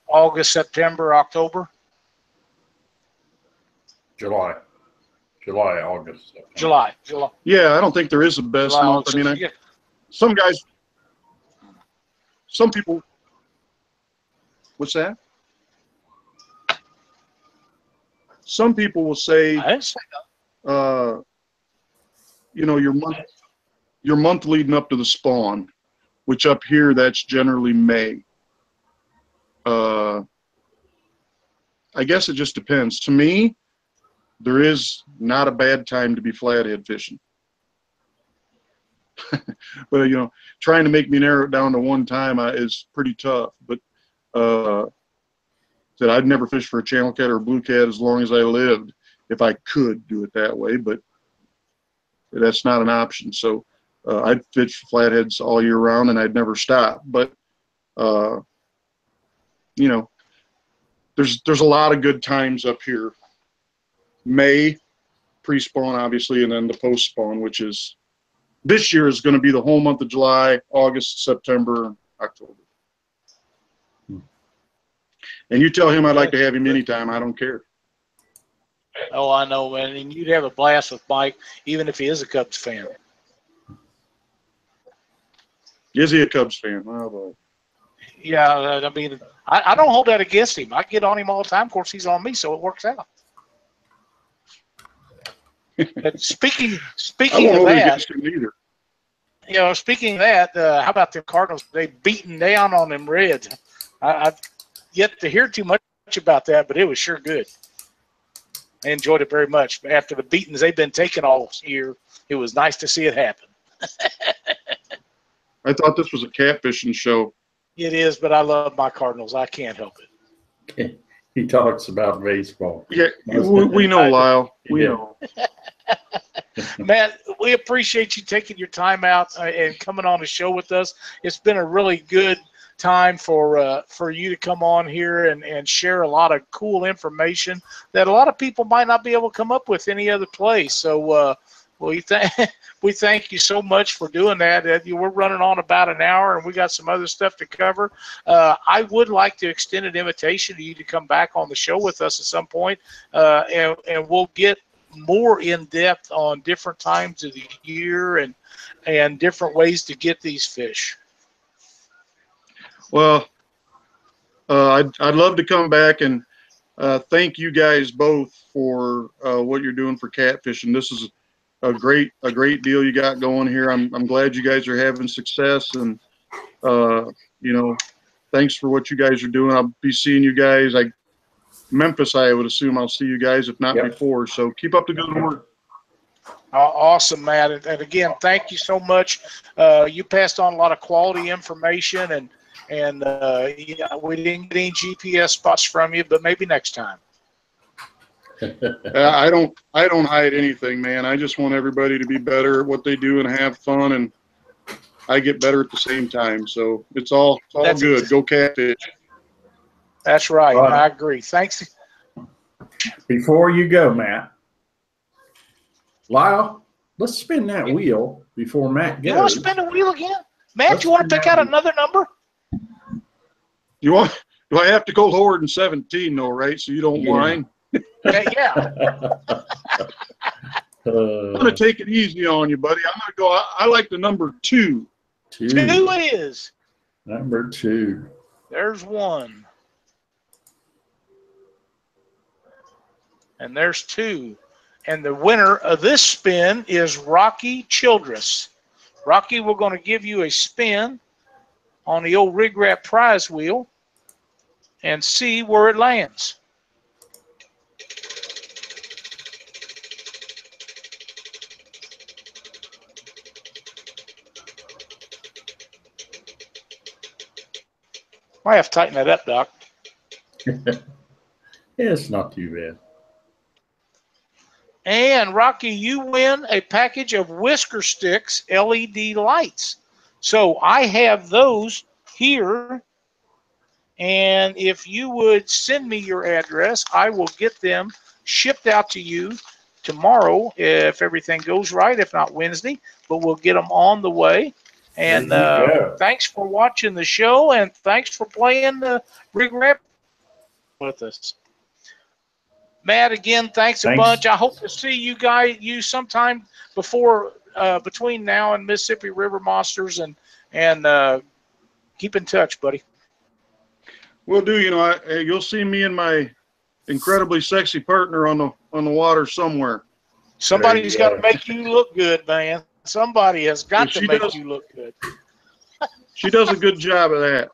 August, September, October? July, August, September. July. Yeah, I don't think there is a best July, month. August, I mean, some people, what's that? Some people will say, I didn't say that. you know, your month leading up to the spawn, which up here, that's generally May. I guess it just depends. To me, there is not a bad time to be flathead fishing. But, you know, trying to make me narrow it down to one time is pretty tough. But that I'd never fish for a channel cat or a blue cat as long as I lived, if I could do it that way. But that's not an option. So I'd fish flatheads all year round, and I'd never stop. But you know, there's a lot of good times up here. May, pre-spawn, obviously, and then the post-spawn, which is this year is going to be the whole month of July, August, September, October. And you tell him I'd like to have him anytime. I don't care. Oh, I know, man. And you'd have a blast with Mike, even if he is a Cubs fan. Is he a Cubs fan? Oh, boy. Yeah, I mean, I don't hold that against him. I get on him all the time. Of course, he's on me, so it works out. But speaking I won't of hold it that, against him either. you know, speaking of that, how about the Cardinals? They beaten down on them Reds. I've yet to hear too much about that, but it was sure good. I enjoyed it very much. After the beatings they've been taking all year, it was nice to see it happen. I thought this was a catfishing show. It is, but I love my Cardinals. I can't help it. He talks about baseball. Yeah, we know, Lyle. We know. Matt, we appreciate you taking your time out and coming on the show with us. It's been a really good time for you to come on here and share a lot of cool information that a lot of people might not be able to come up with any other place. So we thank you so much for doing that. We're running on about an hour, and we got some other stuff to cover. I would like to extend an invitation to you to come back on the show with us at some point, and we'll get more in depth on different times of the year and different ways to get these fish. Well, I'd love to come back and thank you guys both for what you're doing for catfishing. This is a great deal you got going here. I'm glad you guys are having success, and you know, thanks for what you guys are doing. I'll be seeing you guys. Memphis, I would assume I'll see you guys, if not before. So keep up the good work. Awesome, Matt. And again, thank you so much. You passed on a lot of quality information, and yeah, we didn't get any GPS spots from you, but maybe next time. I don't hide anything, man. I just want everybody to be better at what they do and have fun, and I get better at the same time. So it's all good. Go catfish. That's right. I agree. Thanks. Before you go, Matt, Lyle, let's spin that wheel before Matt goes. You want to spin the wheel again? Matt, you want to pick out another number? Do I have to go lower than 17 though, right? So you don't whine? Yeah. I'm going to take it easy on you, buddy. I'm going to go, I like the number 2. 2 it is. Number 2. There's 1. And there's 2. And the winner of this spin is Rocky Childress. Rocky, we're going to give you a spin on the old RigRap prize wheel and see where it lands. Might have to tighten that up, Doc. Yeah, it's not too bad. And Rocky, you win a package of Whisker Sticks LED lights. So I have those here. And if you would send me your address, I will get them shipped out to you tomorrow if everything goes right, if not Wednesday. But we'll get them on the way. And thanks for watching the show, and thanks for playing the RigRap with us. Matt, again, thanks a bunch. I hope to see you sometime before between now and Mississippi River Monsters, and keep in touch, buddy. Will do. You know, you'll see me and my incredibly sexy partner on the water somewhere. Somebody's got to make you look good, man. Somebody has got to make you look good. She does a good job of that.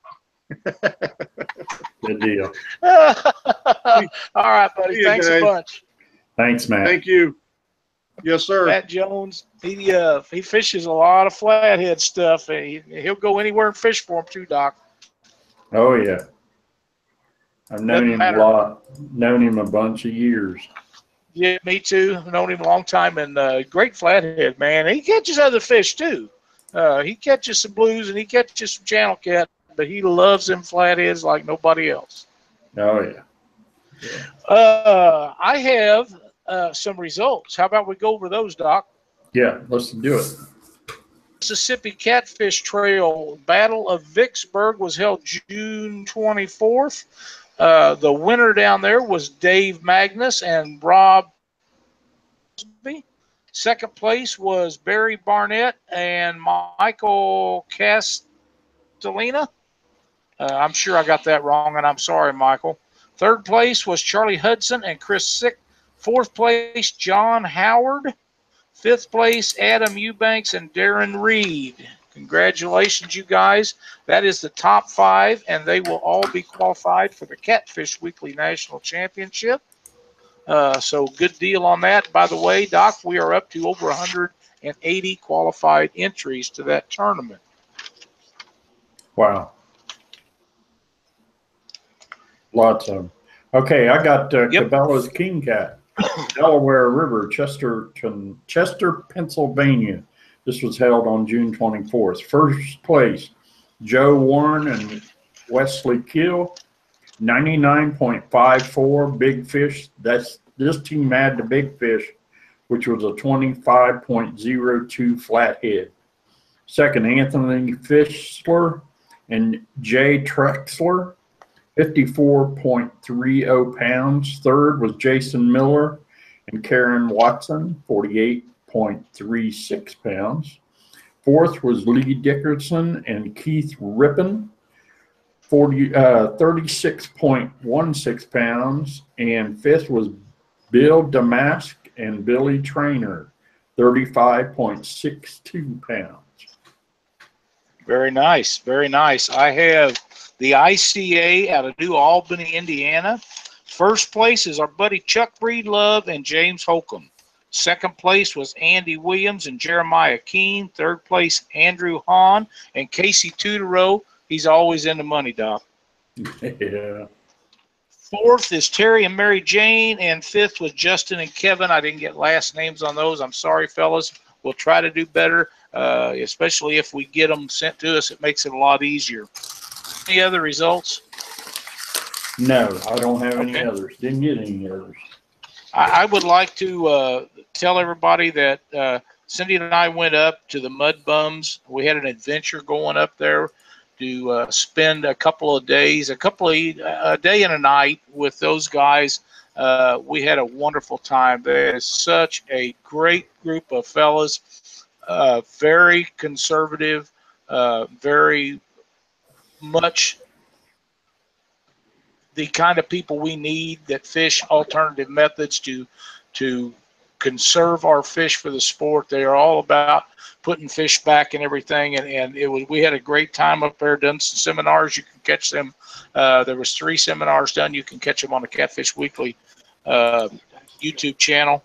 Good deal. All right, buddy. Thanks a bunch. Thanks, Matt. Thank you. Yes, sir. Matt Jones, he fishes a lot of flathead stuff. He'll go anywhere and fish for him too, Doc. Oh yeah, I've known him a lot. Known him a bunch of years. Yeah, me too. Known him a long time, and great flathead, man. He catches other fish too. He catches some blues and he catches some channel cat, but he loves them flatheads like nobody else. Oh yeah. I have some results. How about we go over those, Doc? Yeah, let's do it. Mississippi Catfish Trail Battle of Vicksburg was held June 24th. The winner down there was Dave Magnus and Rob. Second place was Barry Barnett and Michael Fortalina. I'm sure I got that wrong, and I'm sorry, Michael. Third place was Charlie Hudson and Chris Sick. Fourth place, John Howard. Fifth place, Adam Eubanks and Darren Reed. Congratulations, you guys. That is the top 5, and they will all be qualified for the Catfish Weekly National Championship. So good deal on that. By the way, Doc, we are up to over 180 qualified entries to that tournament. Wow. Lots of them. Okay, I got Cabela's King Cat, Delaware River, Chester, Pennsylvania. This was held on June 24th. First place, Joe Warren and Wesley Keel, 99.54 big fish. This team had the big fish, which was a 25.02 flathead. Second, Anthony Fischler and Jay Trexler, 54.30 pounds. Third was Jason Miller and Karen Watson, 48.36 pounds. Fourth was Lee Dickerson and Keith Rippon, 36.16 pounds. And fifth was Bill Damask and Billy Trainer, 35.62 pounds. Very nice, very nice. I have the ICA out of New Albany, Indiana. First place is our buddy Chuck Breedlove and James Holcomb. Second place was Andy Williams and Jeremiah Keene. Third place, Andrew Hahn and Casey Tudorow. He's always in the money, Doc. Yeah. Fourth is Terry and Mary Jane, and fifth was Justin and Kevin. I didn't get last names on those. I'm sorry, fellas. We'll try to do better, especially if we get them sent to us. It makes it a lot easier. Any other results? No, I don't have any others. Didn't get any others. I would like to tell everybody that Cindy and I went up to the Mud Bums. We had an adventure going up there to spend a couple of days, a day and a night with those guys. We had a wonderful time. There is such a great group of fellas, very conservative, very much the kind of people we need that fish alternative methods to conserve our fish for the sport. They are all about putting fish back and everything, and we had a great time up there. Done some seminars. You can catch them. There was 3 seminars done. You can catch them on the Catfish Weekly YouTube channel.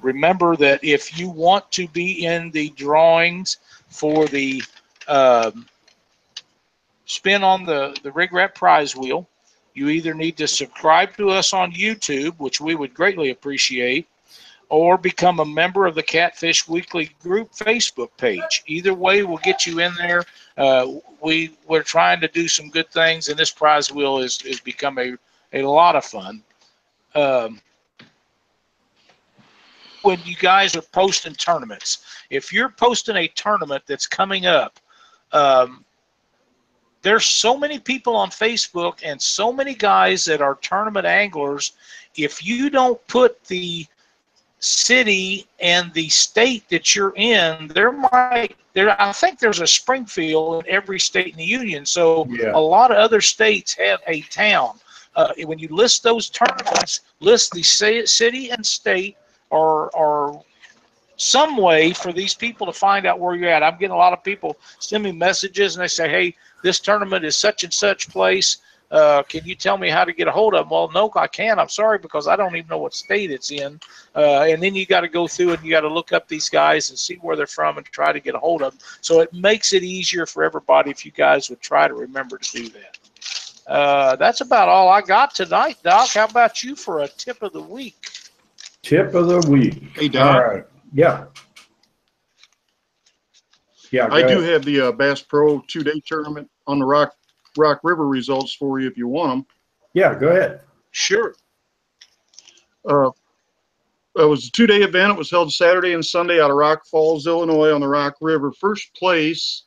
Remember that if you want to be in the drawings for the spin on the RigRap prize wheel, you either need to subscribe to us on YouTube, which we would greatly appreciate, or become a member of the Catfish Weekly group Facebook page. Either way will get you in there. We're trying to do some good things, and this prize wheel is become a lot of fun. When you guys are posting tournaments, if you're posting a tournament that's coming up, there's so many people on Facebook and so many guys that are tournament anglers. If you don't put the city and the state that you're in, I think there's a Springfield in every state in the union. So yeah. A lot of other states have a town. When you list those tournaments, list the city and state or some way for these people to find out where you're at. I'm getting a lot of people send me messages and they say, hey, this tournament is such and such place. Can you tell me how to get a hold of them? Well, no, I can't. I'm sorry, because I don't even know what state it's in. And then you got to go through and you got to look up these guys and see where they're from and try to get a hold of them. So it makes it easier for everybody if you guys would try to remember to do that. That's about all I got tonight, Doc. How about you for a tip of the week? Tip of the week. Hey, Doc. All right. Yeah. Yeah. I do have the Bass Pro 2-day tournament on the Rock River results for you if you want them. Yeah, go ahead. Sure. It was a 2-day event. It was held Saturday and Sunday out of Rock Falls, Illinois on the Rock River. First place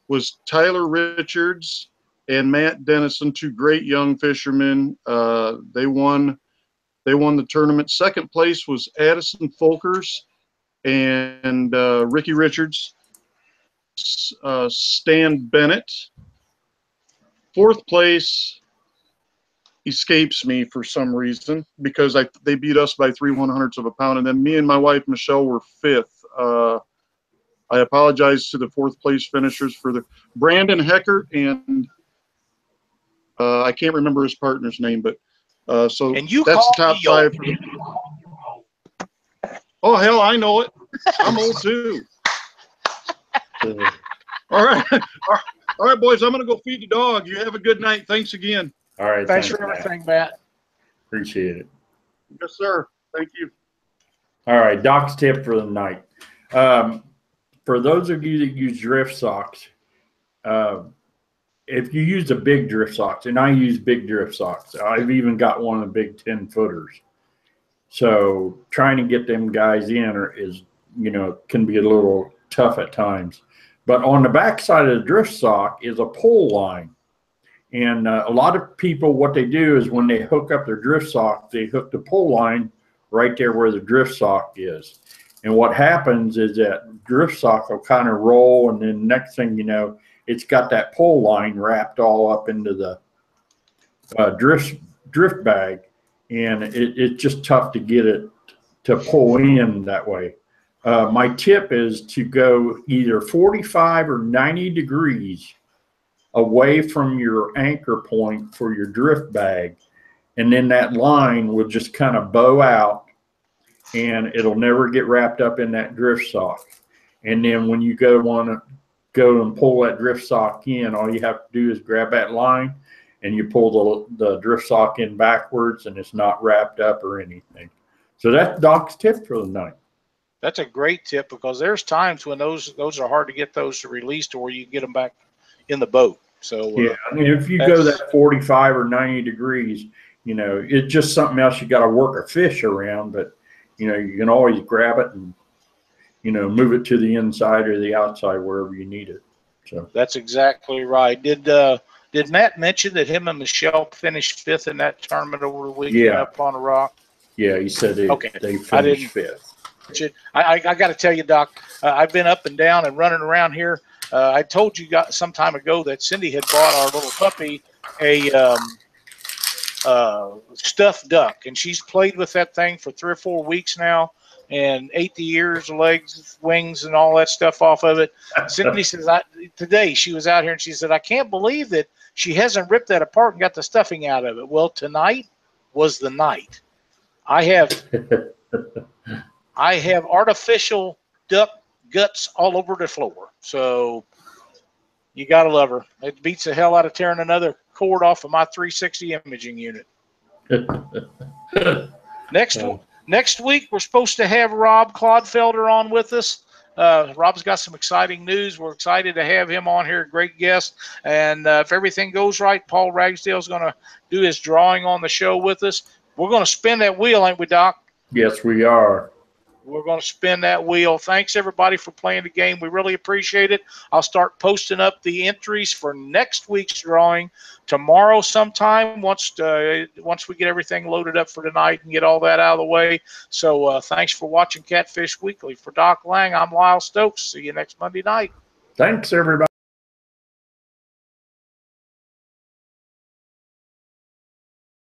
was Tyler Richards and Matt Dennison, 2 great young fishermen. They won the tournament. Second place was Addison Folkers and Ricky Richards. Stan Bennett. Fourth place escapes me for some reason because they beat us by 3/100ths of a pound, and then me and my wife Michelle were fifth. I apologize to the fourth place finishers for the Brandon Heckert and I can't remember his partner's name, but so and you that's the call top five. For oh hell, I know it. I'm old too. All right, all right, boys. I'm gonna go feed the dog. You have a good night. Thanks again. All right. Thanks for everything, Matt. Appreciate it. Yes, sir. Thank you. All right, Doc's tip for the night. For those of you that use drift socks, if you use a big drift socks, and I use big drift socks, I've even got one of the big 10-footers. So trying to get them guys in is, can be a little tough at times. But on the back side of the drift sock is a pull line. And a lot of people, what they do is when they hook up their drift sock, they hook the pull line right there where the drift sock is. And what happens is that drift sock will kind of roll, and then next thing you know, it's got that pull line wrapped all up into the drift bag, and it's just tough to get it to pull in that way. My tip is to go either 45 or 90 degrees away from your anchor point for your drift bag, and then that line will just kind of bow out, and it'll never get wrapped up in that drift sock. And then when you want to go and pull that drift sock in, all you have to do is grab that line and you pull the drift sock in backwards, and it's not wrapped up or anything. So that's Doc's tip for the night. That's a great tip, because there's times when those are hard to get those released, or you can get them back in the boat. So yeah, I mean, if you go that 45 or 90 degrees, it's just something else you got to work a fish around, but you can always grab it and move it to the inside or the outside, wherever you need it. So that's exactly right. Did Matt mention that him and Michelle finished fifth in that tournament over the weekend up on a rock? Yeah, he said they finished fifth. I got to tell you, Doc, I've been up and down and running around here. I told you some time ago that Cindy had bought our little puppy a stuffed duck, and she's played with that thing for 3 or 4 weeks now, and ate the ears, legs, wings, and all that stuff off of it. Cindy says, today she was out here and she said, I can't believe that she hasn't ripped that apart and got the stuffing out of it. Well, tonight was the night. I have artificial duck guts all over the floor. So you got to love her. It beats the hell out of tearing another cord off of my 360 imaging unit. Next week, we're supposed to have Rob Clodfelder on with us. Rob's got some exciting news. We're excited to have him on here. Great guest. And if everything goes right, Paul Ragsdale's going to do his drawing on the show with us. We're going to spin that wheel, ain't we, Doc? Yes, we are. We're going to spin that wheel. Thanks, everybody, for playing the game. We really appreciate it. I'll start posting up the entries for next week's drawing tomorrow sometime once we get everything loaded up for tonight and get all that out of the way. So thanks for watching Catfish Weekly. For Doc Lang, I'm Lyle Stokes. See you next Monday night. Thanks, everybody.